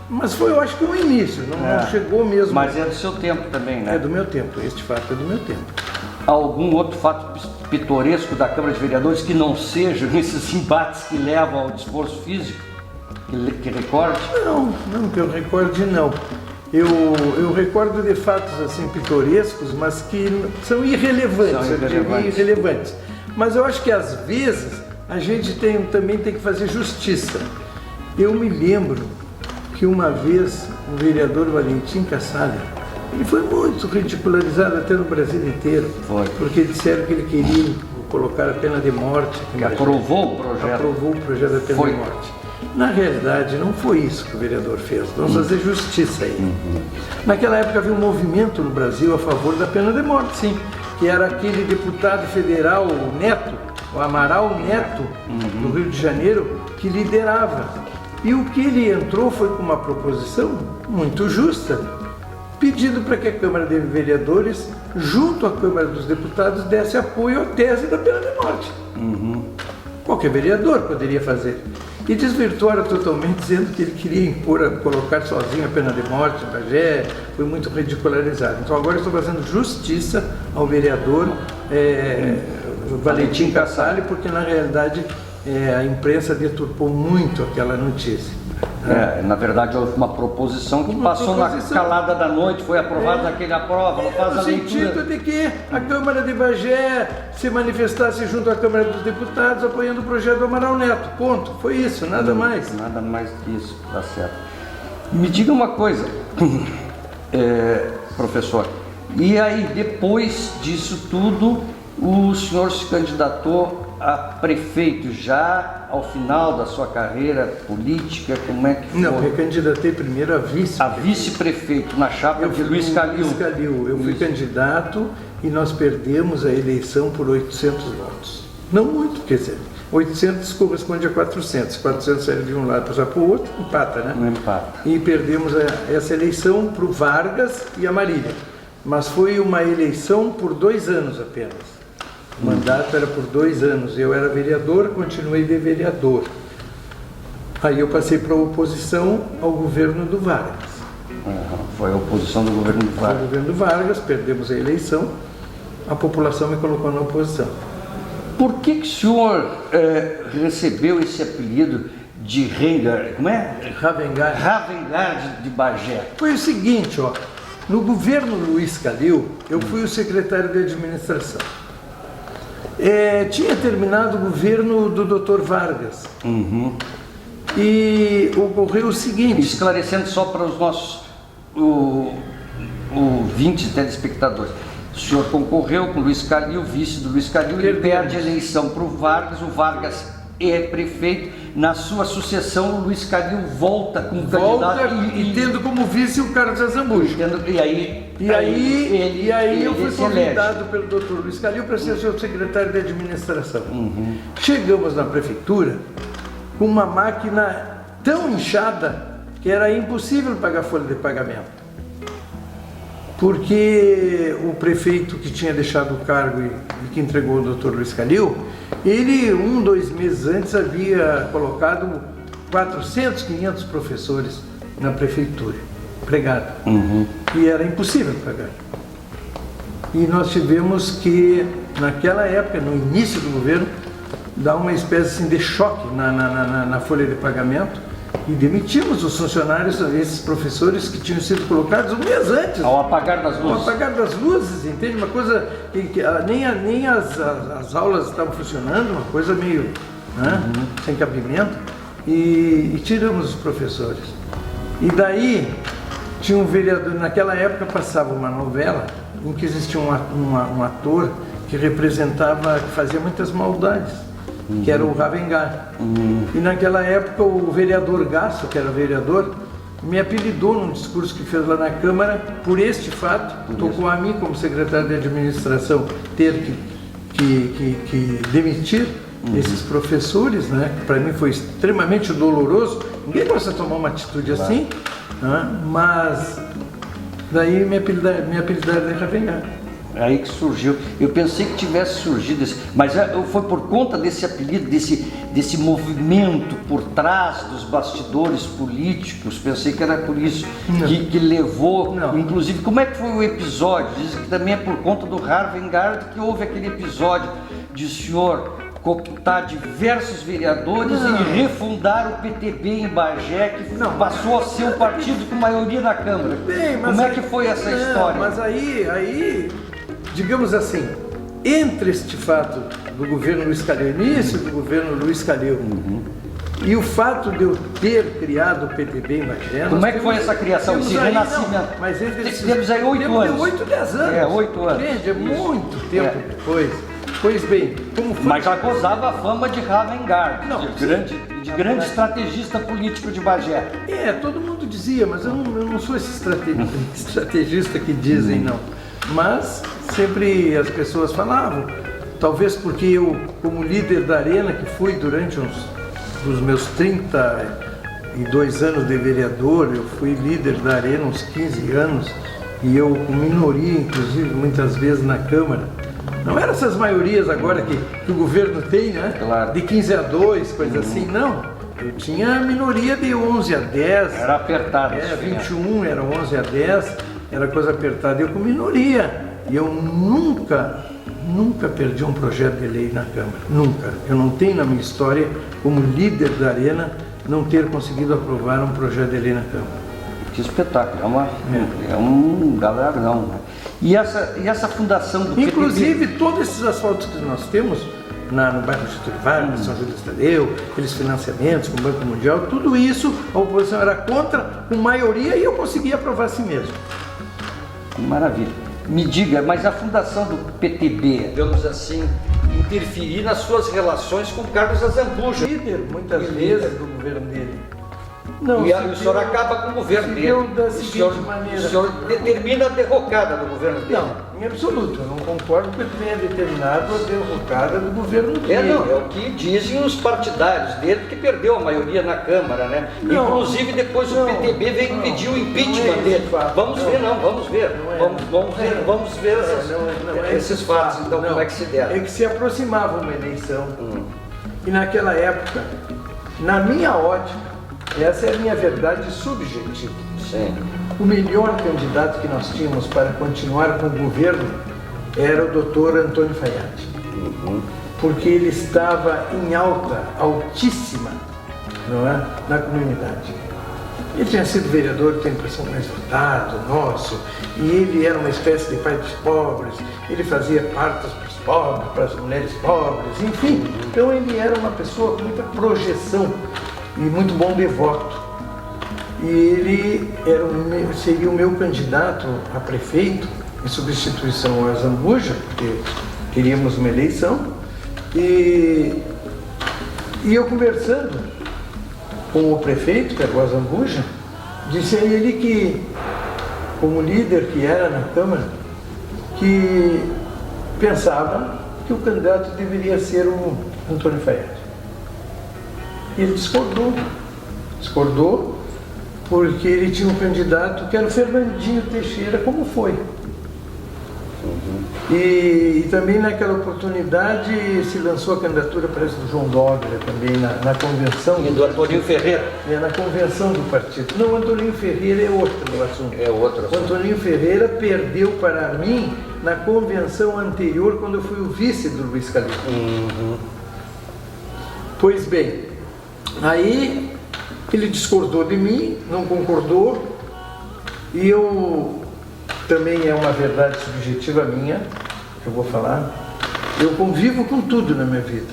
Mas foi, eu acho que no início, não chegou mesmo. Mas é do seu tempo também, né? É do meu tempo, este fato é do meu tempo. Algum outro fato pitoresco da Câmara de Vereadores que não sejam esses embates que levam ao esforço físico? Que recorde? Não que eu recorde, não. Eu recordo de fatos assim pitorescos, mas que são irrelevantes. Mas eu acho que às vezes a gente também tem que fazer justiça. Eu me lembro que uma vez o vereador Valentim Cassalha, ele foi muito ridicularizado até no Brasil inteiro, porque disseram que ele queria colocar a pena de morte. Que aprovou o projeto. Aprovou o projeto da pena de morte. Na realidade, não foi isso que o vereador fez. Vamos fazer justiça aí. Naquela época havia um movimento no Brasil a favor da pena de morte, sim, que era aquele deputado federal, o Neto, o Amaral Neto, do Rio de Janeiro, que liderava. E o que ele entrou foi com uma proposição muito justa, pedindo para que a Câmara de Vereadores, junto à Câmara dos Deputados, desse apoio à tese da pena de morte. Qualquer vereador poderia fazer. E desvirtuaram totalmente, dizendo que ele queria colocar sozinho a pena de morte em Bagé, foi muito ridicularizado. Então agora estou fazendo justiça ao vereador Valentim Cassalha, porque na realidade a imprensa deturpou muito aquela notícia. Na verdade houve uma proposição que passou na calada da noite, foi aprovada naquela prova, ela faz a leitura. No sentido de que a Câmara de Bagé se manifestasse junto à Câmara dos Deputados apoiando o projeto do Amaral Neto, ponto, foi isso, nada mais. Nada mais que isso, tá certo. Me diga uma coisa, professor, e aí depois disso tudo, o senhor se candidatou a prefeito já ao final da sua carreira política, como é que foi? Não, eu candidatei primeiro a vice-prefeito. A vice-prefeito na chapa de Luiz Calil. Eu fui candidato e nós perdemos a eleição por 800 votos. Não muito, quer dizer, 800 corresponde a 400. 400 saíram de um lado para o outro, empata, né? Não empata. E perdemos essa eleição para o Vargas e a Marília. Mas foi uma eleição por 2 anos apenas. O mandato era por 2 anos. Eu era vereador, continuei de vereador. Aí eu passei para a oposição ao governo do Vargas. Foi a oposição do governo do Vargas. Foi o governo do Vargas, perdemos a eleição, a população me colocou na oposição. Por que o senhor recebeu esse apelido de Ravengard de Bagé? Foi o seguinte, no governo Luiz Calil, eu fui o secretário de administração. Tinha terminado o governo do Dr. Vargas. E ocorreu o seguinte... Esclarecendo só para os nossos ouvintes e telespectadores. O senhor concorreu com o Luiz Calil, vice do Luiz Calil, ele perde a eleição para o Vargas é prefeito. Na sua sucessão, o Luiz Calil volta como candidato e tendo como vice o Carlos Azambuja. E aí eu fui convidado pelo doutor Luiz Calil para ser seu secretário de administração. Chegamos na prefeitura com uma máquina tão inchada que era impossível pagar folha de pagamento. Porque o prefeito que tinha deixado o cargo e que entregou o doutor Luiz Calil, ele, 2 meses antes, havia colocado 400, 500 professores na prefeitura, empregado. E era impossível pagar. E nós tivemos que, naquela época, no início do governo, dar uma espécie assim, de choque na folha de pagamento, e demitimos os funcionários, esses professores que tinham sido colocados um mês antes. Ao apagar das luzes. Ao apagar das luzes, entende? Uma coisa que nem as aulas estavam funcionando, uma coisa meio sem cabimento. E tiramos os professores. E daí, tinha um vereador, naquela época passava uma novela em que existia um ator que representava, que fazia muitas maldades. Que era o Ravengar. E naquela época o vereador Gasso, que era vereador, me apelidou num discurso que fez lá na Câmara por este fato, tocou a mim como secretário de administração ter que demitir esses professores, né? Para mim foi extremamente doloroso, ninguém gosta de tomar uma atitude assim, né? Mas daí me apelidaram de Ravengar. É aí que surgiu. Eu pensei que tivesse surgido esse, mas foi por conta desse apelido, desse movimento por trás dos bastidores políticos. Pensei que era por isso que levou. Não. Inclusive, como é que foi o episódio? Dizem que também é por conta do Harvengard que houve aquele episódio de o senhor cooptar diversos vereadores e refundar o PTB em Bagé, que passou a ser um partido com maioria na Câmara. Bem, como é que foi essa história? Mas aí, digamos assim, entre este fato do governo Luiz Calil, início do governo Luiz Calil, e o fato de eu ter criado o PTB em Bagé... Como é que foi essa criação, esse renascimento? Mas temos aí 8 anos. 8, 10 anos. 8 anos. Entende? É muito tempo depois. Pois bem, como foi... Mas já gozava a fama de Ravengard, de grande estrategista político de Bagé. Todo mundo dizia, mas eu não sou esse estrategista que dizem, não. Mas sempre as pessoas falavam, talvez porque eu, como líder da Arena, que fui durante os meus 32 anos de vereador, eu fui líder da Arena uns 15 anos, e eu com minoria, inclusive, muitas vezes na Câmara. Não eram essas maiorias agora que o governo tem, né? Claro. De 15-2, coisa assim, não. Eu tinha minoria de 11-10. Era apertado. 21, era 11-10, era coisa apertada. Eu com minoria. E eu nunca perdi um projeto de lei na Câmara. Nunca. Eu não tenho na minha história, como líder da Arena, não ter conseguido aprovar um projeto de lei na Câmara. Que espetáculo, é um galardão, né? E essa fundação do PTB... Inclusive, todos esses asfaltos que nós temos no bairro Getúlio Vargas, São Judas Tadeu, aqueles financiamentos com o Banco Mundial, tudo isso a oposição era contra, com maioria, e eu consegui aprovar assim mesmo. Maravilha. Me diga, mas a fundação do PTB, digamos assim, interferir nas suas relações com Carlos Azambuja. Líder, muitas vezes, do governo dele. Não, e o senhor acaba com o governo dele. Da seguinte maneira. O senhor determina a derrocada do governo dele. Não, em absoluto. Eu não concordo que ele tenha determinado a derrocada do governo dele. É o que dizem os partidários dele, que perdeu a maioria na Câmara, né? Inclusive, depois o PTB veio pedir o impeachment dele. Vamos ver esses fatos, então, como é que se deram. É que se aproximava uma eleição. E naquela época, na minha ótica, essa é a minha verdade subjetiva. Sim. O melhor candidato que nós tínhamos para continuar com o governo era o doutor Antônio Fayad. Porque ele estava em altíssima, não é, na comunidade. Ele tinha sido vereador, tem a impressão mais votado, nosso, e ele era uma espécie de pai dos pobres, ele fazia partos para os pobres, para as mulheres pobres, enfim. Então ele era uma pessoa com muita projeção e muito bom devoto. E ele seria o meu candidato a prefeito em substituição ao Zambuja, porque queríamos uma eleição, e eu conversando com o prefeito, que era o Zambuja, disse a ele que, como líder que era na Câmara, que pensava que o candidato deveria ser o Antônio Faiati. E ele discordou porque ele tinha um candidato que era o Fernandinho Teixeira, como foi. E também naquela oportunidade se lançou a candidatura, parece, do João Dória também na convenção. E do Antoninho Ferreira. Na convenção do partido. Não, o Antoninho Ferreira é outro assunto. É outro assunto. O Antoninho Ferreira perdeu para mim na convenção anterior, quando eu fui o vice do Luiz Calil. Pois bem, aí ele discordou de mim, não concordou, e eu também, é uma verdade subjetiva minha, que eu vou falar, eu convivo com tudo na minha vida.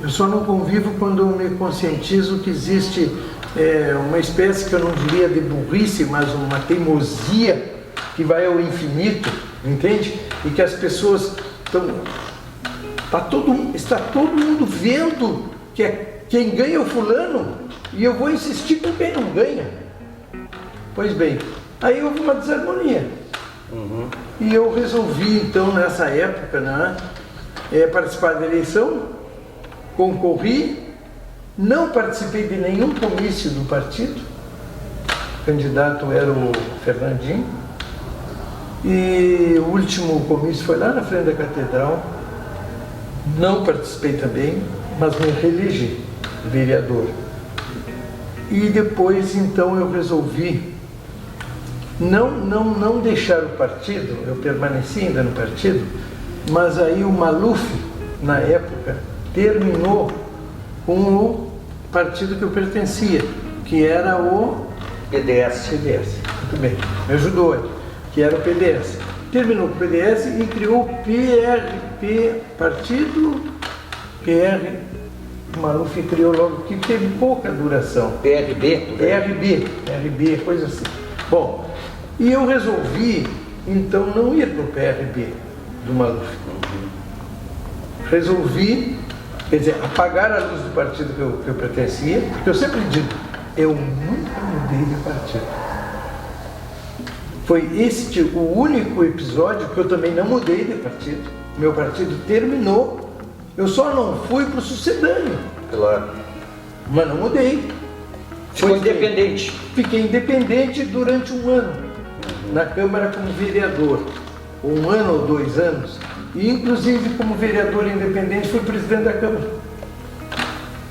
Eu só não convivo quando eu me conscientizo que existe uma espécie, que eu não diria de burrice, mas uma teimosia que vai ao infinito, entende? E que as pessoas está todo mundo vendo que quem ganha é o fulano, e eu vou insistir com quem não ganha. Pois bem, aí houve uma desarmonia. E eu resolvi, então, nessa época, né, participar da eleição, concorri, não participei de nenhum comício do partido, o candidato era o Fernandinho, e o último comício foi lá na frente da Catedral, não participei também, mas me reelegi vereador. E depois, então, eu resolvi não deixar o partido, eu permaneci ainda no partido, mas aí o Maluf, na época, terminou com o partido que eu pertencia, que era o PDS. Muito bem, me ajudou aí, que era o PDS. Terminou com o PDS e criou o partido PR. O Maluf criou logo, que teve pouca duração. PRB, coisa assim. Bom, e eu resolvi, então, não ir para o PRB do Maluf. Resolvi, quer dizer, apagar a luz do partido que eu pertencia, porque eu sempre digo, eu nunca mudei de partido. Foi este o único episódio que eu também não mudei de partido. Meu partido terminou, eu só não fui para o sucedâneo. Claro. Mas não mudei. Ficou independente. Fiquei independente durante um ano, na Câmara como vereador. 1 ano ou 2 anos. E inclusive como vereador independente fui presidente da Câmara.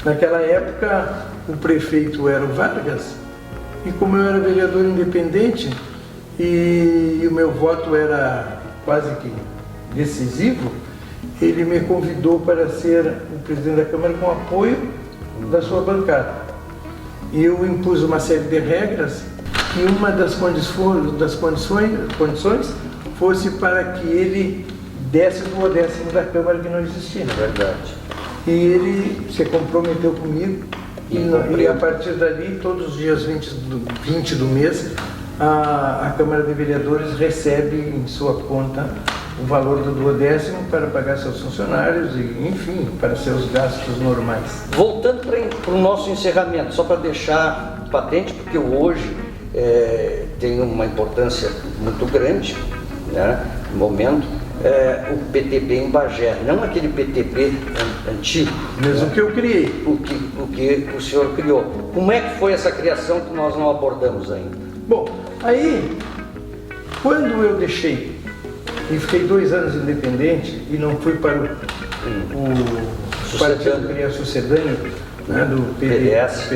Naquela época o prefeito era o Vargas, e como eu era vereador independente e o meu voto era quase que decisivo, ele me convidou para ser o presidente da Câmara com apoio da sua bancada. E eu impus uma série de regras, e uma das condições fosse para que ele desse o 10º da Câmara, que não existia. Verdade. E ele se comprometeu comigo, e a partir dali, todos os dias 20 do mês, a Câmara de Vereadores recebe em sua conta o valor do 10º para pagar seus funcionários e, enfim, para seus gastos normais. Voltando para o nosso encerramento, só para deixar patente, porque hoje tem uma importância muito grande, né, no momento, o PTB em Bagé, não aquele PTB antigo. Mesmo que eu criei. O que o senhor criou. Como é que foi essa criação que nós não abordamos ainda? Bom, aí, quando eu deixei e fiquei 2 anos independente e não fui para o partido que queria sucedâneo, né, do PDS,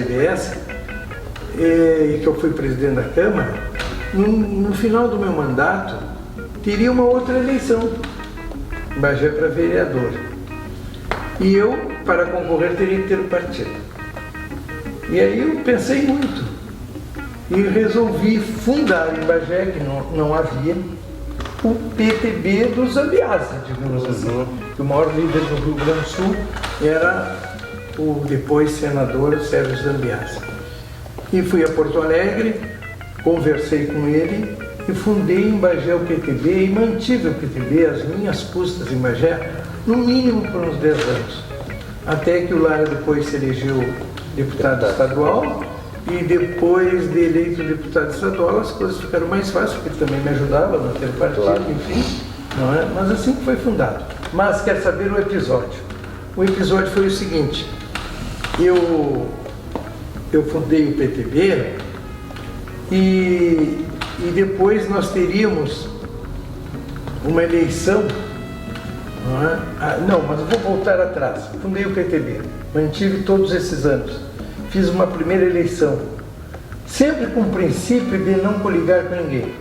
e que eu fui presidente da Câmara, no final do meu mandato, teria uma outra eleição, em Bagé para vereador. E eu, para concorrer, teria que ter um partido. E aí eu pensei muito e resolvi fundar em Bagé, que não havia, o PTB dos Zambiase, digamos assim. Que o maior líder do Rio Grande do Sul era o depois senador Sérgio Zambiase. E fui a Porto Alegre, conversei com ele e fundei em Bagé o PTB e mantive o PTB, as minhas custas em Bagé, no mínimo por uns 10 anos. Até que o Lara depois se elegeu deputado estadual, e depois de eleito deputado estadual as coisas ficaram mais fáceis, porque ele também me ajudava a manter o partido, enfim, não é? Mas assim que foi fundado. Mas quer saber o episódio? O episódio foi o seguinte: eu fundei o PTB e depois nós teríamos uma eleição, não é? Não, mas eu vou voltar atrás. Fundei o PTB, mantive todos esses anos, fiz uma primeira eleição, sempre com o princípio de não coligar com ninguém.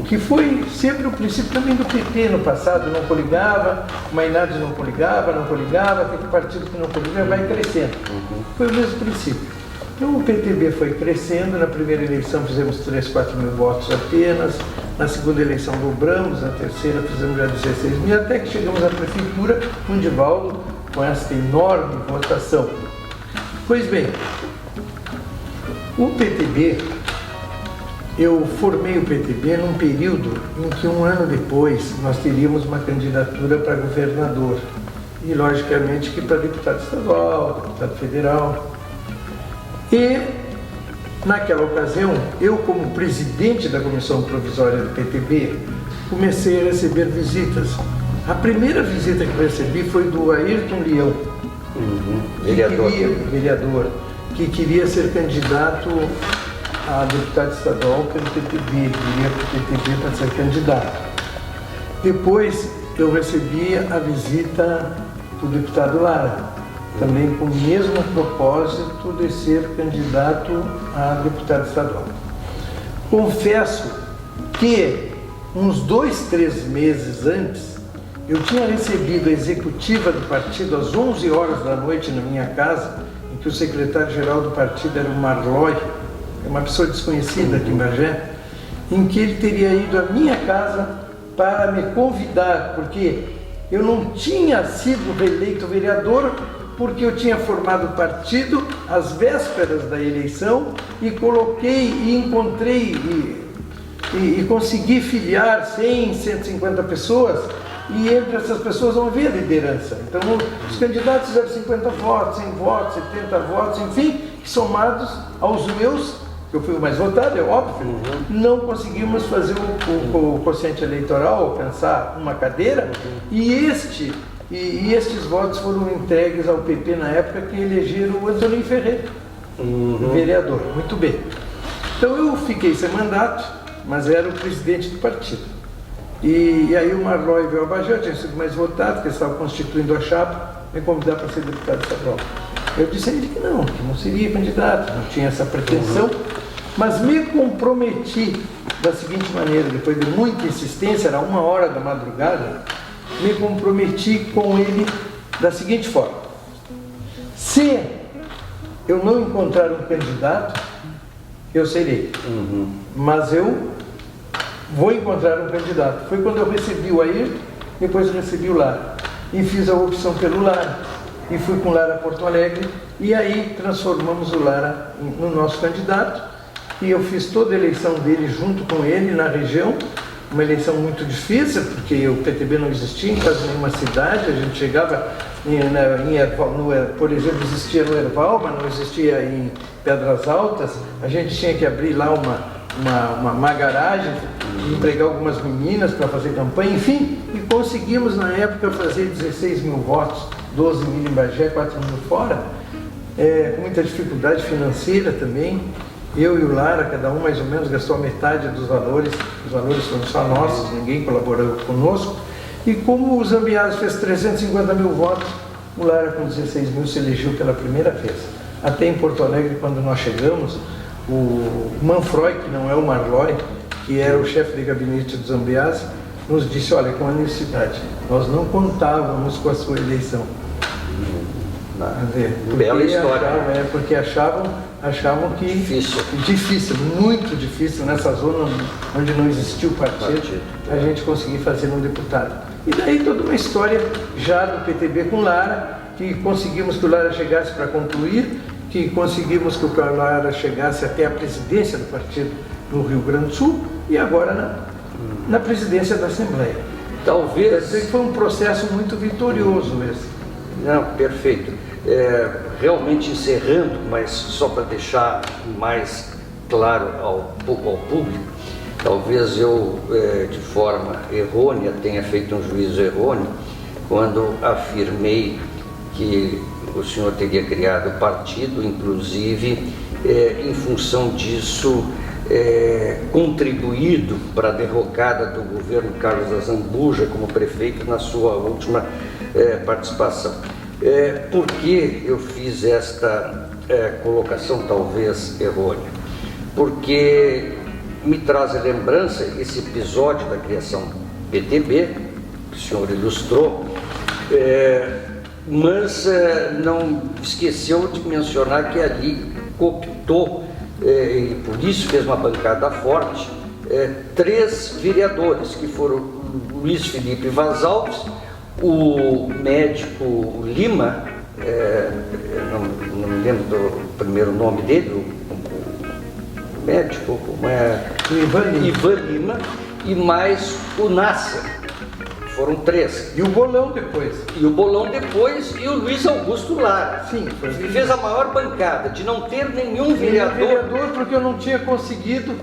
Que foi sempre o princípio também do PT no passado, não coligava, o Mainardi não coligava, até que o partido que não coligava vai crescendo. Foi o mesmo princípio. Então o PTB foi crescendo, na primeira eleição fizemos 3, 4 mil votos apenas, na segunda eleição dobramos, na terceira fizemos já 16 mil, até que chegamos à prefeitura com Divaldo, com essa enorme votação. Pois bem, o PTB, eu formei o PTB num período em que um ano depois nós teríamos uma candidatura para governador e logicamente que para deputado estadual, deputado federal. E naquela ocasião, eu como presidente da comissão provisória do PTB, comecei a receber visitas. A primeira visita que eu recebi foi do Ayrton Leão, vereador, que queria ser candidato a deputado estadual pelo PTB, queria para o PTB para ser candidato. Depois eu recebi a visita do deputado Lara, também com o mesmo propósito de ser candidato a deputado estadual. Confesso que uns 2, 3 meses antes, eu tinha recebido a executiva do partido às 11 horas da noite na minha casa, em que o secretário-geral do partido era o Marlói, uma pessoa desconhecida aqui em Bagé, em que ele teria ido à minha casa para me convidar, porque eu não tinha sido reeleito vereador, porque eu tinha formado o partido às vésperas da eleição e coloquei e encontrei e consegui filiar 100, 150 pessoas, e entre essas pessoas não havia liderança. Então os candidatos fizeram 50 votos, 100 votos, 70 votos, enfim, somados aos meus, eu fui o mais votado, é óbvio, não conseguimos fazer o quociente eleitoral, alcançar uma cadeira, e estes votos foram entregues ao PP na época, que elegeram o Antoninho Ferreira, vereador. Muito bem. Então eu fiquei sem mandato, mas era o presidente do partido. E aí o Marlói veio a Bagé, eu tinha sido mais votado, que estava constituindo a chapa, me convidar para ser deputado estadual. Eu disse a ele que não seria candidato, não tinha essa pretensão, mas me comprometi da seguinte maneira, depois de muita insistência, era 1h da madrugada, me comprometi com ele da seguinte forma: se eu não encontrar um candidato, eu serei, mas eu vou encontrar um candidato. Foi quando eu recebi o Ayrton, depois eu recebi o Lara, e fiz a opção pelo Lara, e fui com o Lara a Porto Alegre, e aí transformamos o Lara no nosso candidato, e eu fiz toda a eleição dele junto com ele na região, uma eleição muito difícil, porque o PTB não existia em quase nenhuma cidade, a gente chegava em Erval, por exemplo, existia no Erval, mas não existia em Pedras Altas, a gente tinha que abrir lá uma garagem, empregar algumas meninas para fazer campanha, enfim, e conseguimos na época fazer 16 mil votos, 12 mil em Bagé, 4 mil fora, com muita dificuldade financeira também. Eu e o Lara, cada um mais ou menos gastou a metade dos valores, os valores foram só nossos, ninguém colaborou conosco, e como o Zambiase fez 350 mil votos, o Lara com 16 mil se elegeu pela primeira vez. Até em Porto Alegre, quando nós chegamos, o Manfroy, que não é o Marlói, que era o chefe de gabinete do Zambiase, nos disse: olha, com honestidade, nós não contávamos com a sua eleição. Bela história. Porque achavam que... Difícil, muito difícil, nessa zona onde não existia o partido, a gente conseguir fazer um deputado. E daí toda uma história já do PTB com Lara, que conseguimos que o Lara chegasse para concluir, que conseguimos que o Lara chegasse até a presidência do partido no Rio Grande do Sul e agora na presidência da Assembleia. Talvez... Foi um processo muito vitorioso esse. Não, perfeito. Realmente encerrando, mas só para deixar mais claro ao público, talvez eu, de forma errônea, tenha feito um juízo errôneo quando afirmei que o senhor teria criado o partido, inclusive em função disso contribuído para a derrocada do governo Carlos Azambuja como prefeito na sua última participação. Por que eu fiz esta colocação talvez errônea? Porque me traz a lembrança esse episódio da criação PTB, que o senhor ilustrou, mas não esqueceu de mencionar que ali cooptou, e por isso fez uma bancada forte, 3 vereadores, que foram Luiz Felipe Vaz Alves, o médico Lima, não me lembro do primeiro nome dele, o médico, como é? Ivan Lima, e mais o Nasser. Foram 3. E o Bolão depois. E o Luiz Augusto Lara. Sim, foi. Ele fez a maior bancada de não ter nenhum vereador. Porque eu não tinha conseguido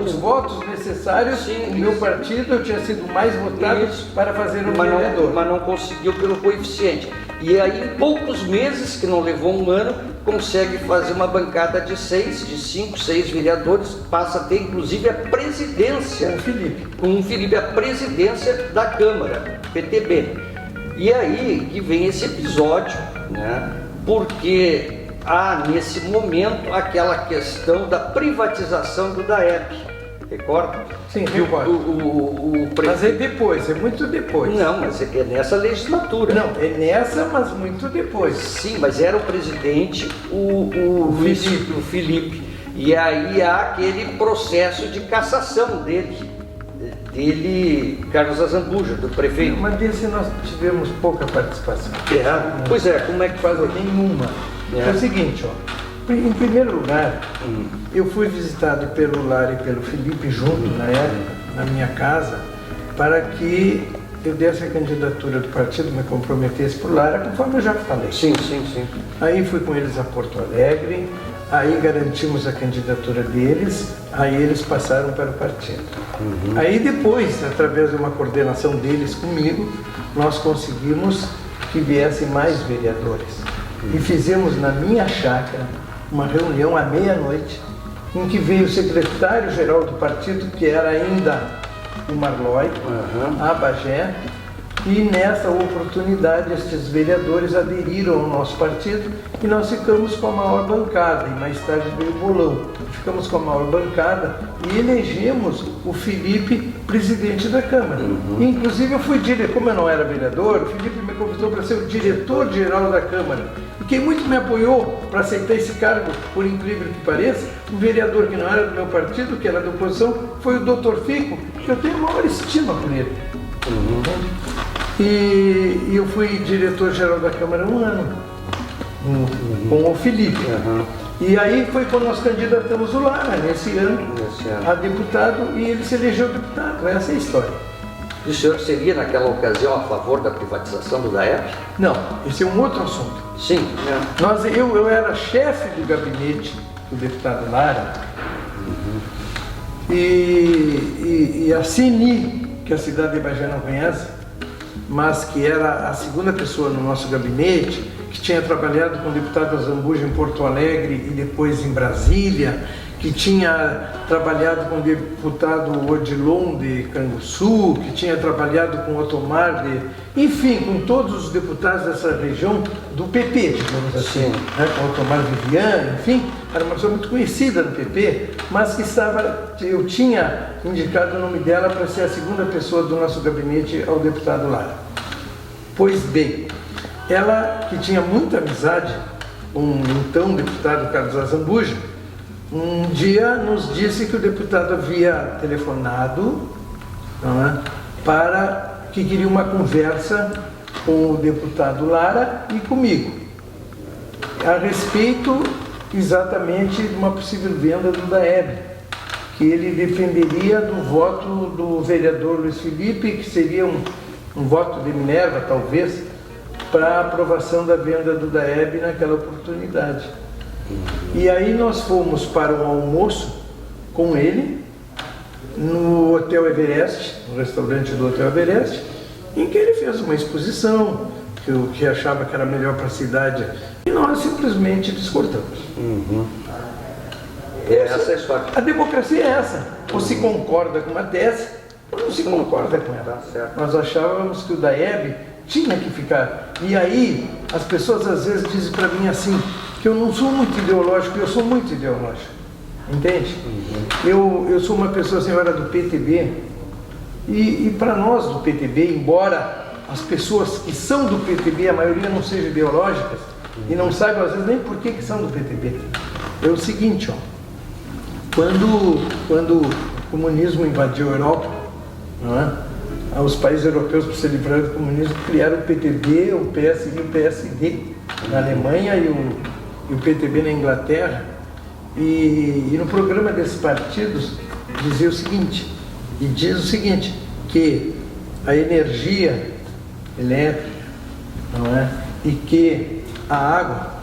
os votos necessários. Sim, o meu partido, eu tinha sido mais votado para fazer um vereador. Mas não conseguiu pelo coeficiente. E aí, em poucos meses, que não levou um ano, consegue fazer uma bancada de 5, 6 vereadores, passa a ter inclusive a presidência. Com o Felipe, a presidência da Câmara, PTB. E aí que vem esse episódio, né? Porque há nesse momento aquela questão da privatização do DAERP. Recorda? Sim, recordo. Mas é depois, é muito depois. Não, mas é nessa legislatura. Não, é nessa, mas muito depois. Sim, mas era o presidente, o Felipe. E aí há aquele processo de cassação dele, Carlos Azambuja, do prefeito. Mas desse nós tivemos pouca participação. Pois é, como é que faz? Nenhuma. É o seguinte, em primeiro lugar, eu fui visitado pelo Lara e pelo Felipe junto, na época, na minha casa, para que eu desse a candidatura do partido, me comprometesse por Lara, conforme eu já falei. Sim. Aí fui com eles a Porto Alegre, aí garantimos a candidatura deles, aí eles passaram para o partido. Aí depois, através de uma coordenação deles comigo, nós conseguimos que viessem mais vereadores. E fizemos na minha chácara uma reunião à meia-noite, em que veio o secretário-geral do partido, que era ainda o Marlói, a Bagé, e nessa oportunidade estes vereadores aderiram ao nosso partido e nós ficamos com a maior bancada, e mais tarde veio o Bolão. Ficamos com a maior bancada e elegemos o Felipe presidente da Câmara. Inclusive eu fui como eu não era vereador, o Felipe me convidou para ser o diretor-geral da Câmara. E quem muito me apoiou para aceitar esse cargo, por incrível que pareça, um vereador que não era do meu partido, que era da oposição, foi o Dr. Fico, que eu tenho a maior estima por ele. E eu fui diretor-geral da Câmara 1 ano, com o Felipe. E aí foi quando nós candidatamos o Lara, nesse ano, a deputado, e ele se elegeu deputado. Essa é a história. E o senhor seria, naquela ocasião, a favor da privatização do DAERP? Não, esse é um outro assunto. Sim. Eu era chefe do gabinete do deputado Lara, e a CINI, que a cidade de Bagé não conhece, mas que era a segunda pessoa no nosso gabinete, que tinha trabalhado com o deputado Azambuja em Porto Alegre e depois em Brasília, que tinha trabalhado com o deputado Odilon de Canguçu, que tinha trabalhado com o Otomar enfim, com todos os deputados dessa região do PP, digamos assim, né, com o Otomar Viviane, enfim, era uma pessoa muito conhecida no PP, mas que eu tinha indicado o nome dela para ser a segunda pessoa do nosso gabinete ao deputado Lara. Pois bem, ela, que tinha muita amizade com o então deputado Carlos Azambuja, um dia nos disse que o deputado havia telefonado para que queria uma conversa com o deputado Lara e comigo, a respeito exatamente de uma possível venda do DAERP, que ele dependeria do voto do vereador Luiz Felipe, que seria um voto de Minerva, talvez, para a aprovação da venda do DAEB naquela oportunidade. E aí nós fomos para um almoço com ele no Hotel Everest, no restaurante do Hotel Everest, em que ele fez uma exposição que achava que era melhor para a cidade, e nós simplesmente discordamos. Essa é a história. A democracia é essa. Ou se concorda com uma tese, ou não se concorda com ela. Tá certo. Nós achávamos que o DAEB tinha que ficar. E aí, as pessoas às vezes dizem para mim assim, que eu não sou muito ideológico, eu sou muito ideológico. Entende? Eu sou uma pessoa, senhora, do PTB, e para nós do PTB, embora as pessoas que são do PTB, a maioria não sejam ideológicas, e não saibam às vezes nem por que são do PTB, é o seguinte, ó, quando o comunismo invadiu a Europa, não é? Os países europeus, para se livrar do comunismo, criaram o PTB, o PSI e o PSD na Alemanha e o PTB na Inglaterra. E no programa desses partidos dizia o seguinte, e diz o seguinte, que a energia elétrica, não é? E que a água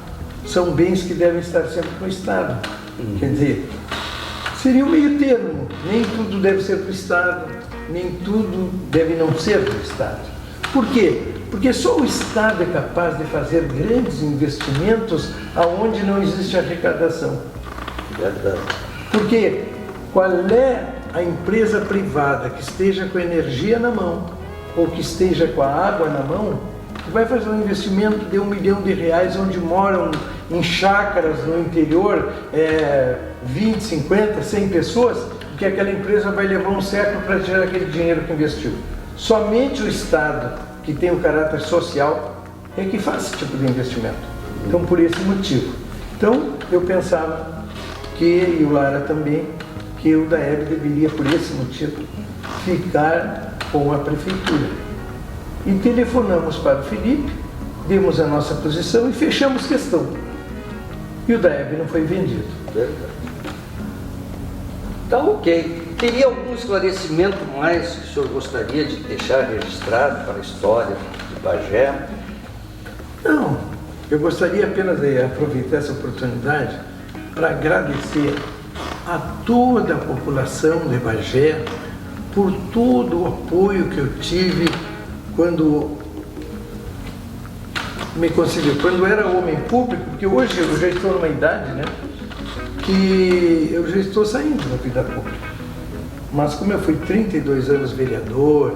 são bens que devem estar sempre no Estado. Quer dizer, seria um meio termo, nem tudo deve ser para o Estado, nem tudo deve não ser do Estado. Por quê? Porque só o Estado é capaz de fazer grandes investimentos aonde não existe arrecadação. Verdade. Porque qual é a empresa privada que esteja com a energia na mão ou que esteja com a água na mão, que vai fazer um investimento de R$1 milhão onde moram em chácaras no interior 20, 50, 100 pessoas, que aquela empresa vai levar um século para tirar aquele dinheiro que investiu. Somente o Estado, que tem o caráter social, é que faz esse tipo de investimento. Então, por esse motivo. Então, eu pensava e o Lara também, que o DAEB deveria, por esse motivo, ficar com a prefeitura. E telefonamos para o Felipe, demos a nossa posição e fechamos questão. E o DAEB não foi vendido. Verdade. Então, ok. Teria algum esclarecimento mais que o senhor gostaria de deixar registrado para a história de Bagé? Não, eu gostaria apenas de aproveitar essa oportunidade para agradecer a toda a população de Bagé por todo o apoio que eu tive quando me concedeu, quando era homem público, porque hoje eu já estou numa idade, né, que eu já estou saindo da vida pública. Mas como eu fui 32 anos vereador,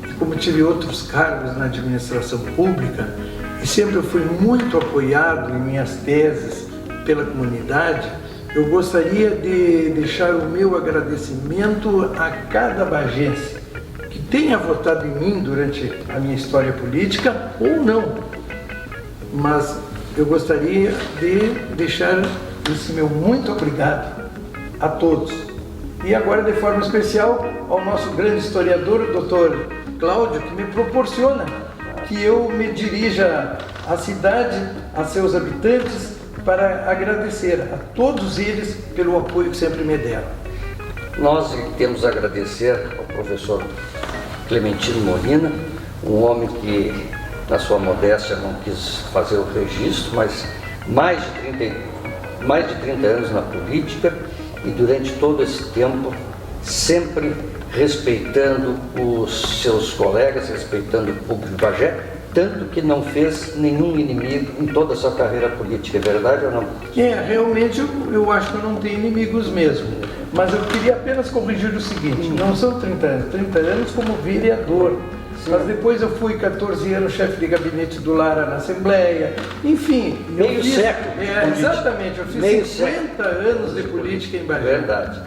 e como tive outros cargos na administração pública, e sempre eu fui muito apoiado em minhas teses pela comunidade, eu gostaria de deixar o meu agradecimento a cada bagense que tenha votado em mim durante a minha história política ou não. Mas eu gostaria de deixar esse meu muito obrigado a todos. E agora, de forma especial, ao nosso grande historiador, o Dr. Cláudio, que me proporciona que eu me dirija à cidade, a seus habitantes, para agradecer a todos eles pelo apoio que sempre me deram. Nós temos a agradecer ao professor Clementino Molina, um homem que, na sua modéstia, não quis fazer o registro, mas mais de 30 anos na política e durante todo esse tempo sempre respeitando os seus colegas, respeitando o público de Bagé, tanto que não fez nenhum inimigo em toda a sua carreira política, é verdade ou não? Realmente eu acho que eu não tenho inimigos mesmo, mas eu queria apenas corrigir o seguinte, não são 30 anos como vereador, mas depois eu fui 14 anos chefe de gabinete do Lara na Assembleia, enfim... Meio século. Exatamente, eu fiz 50 anos de política em Bagé. Verdade.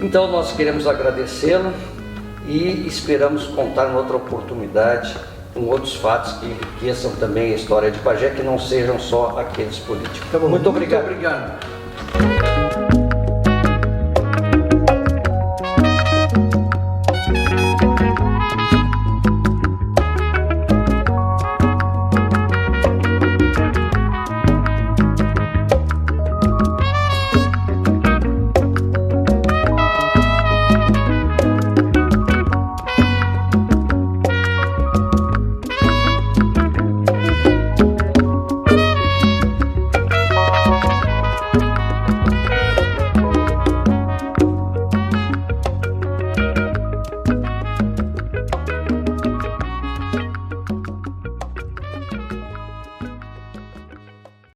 Então nós queremos agradecê-lo e esperamos contar em outra oportunidade com outros fatos que enriqueçam também a história de Bagé, que não sejam só aqueles políticos. Tá bom. Muito obrigado. Muito obrigado.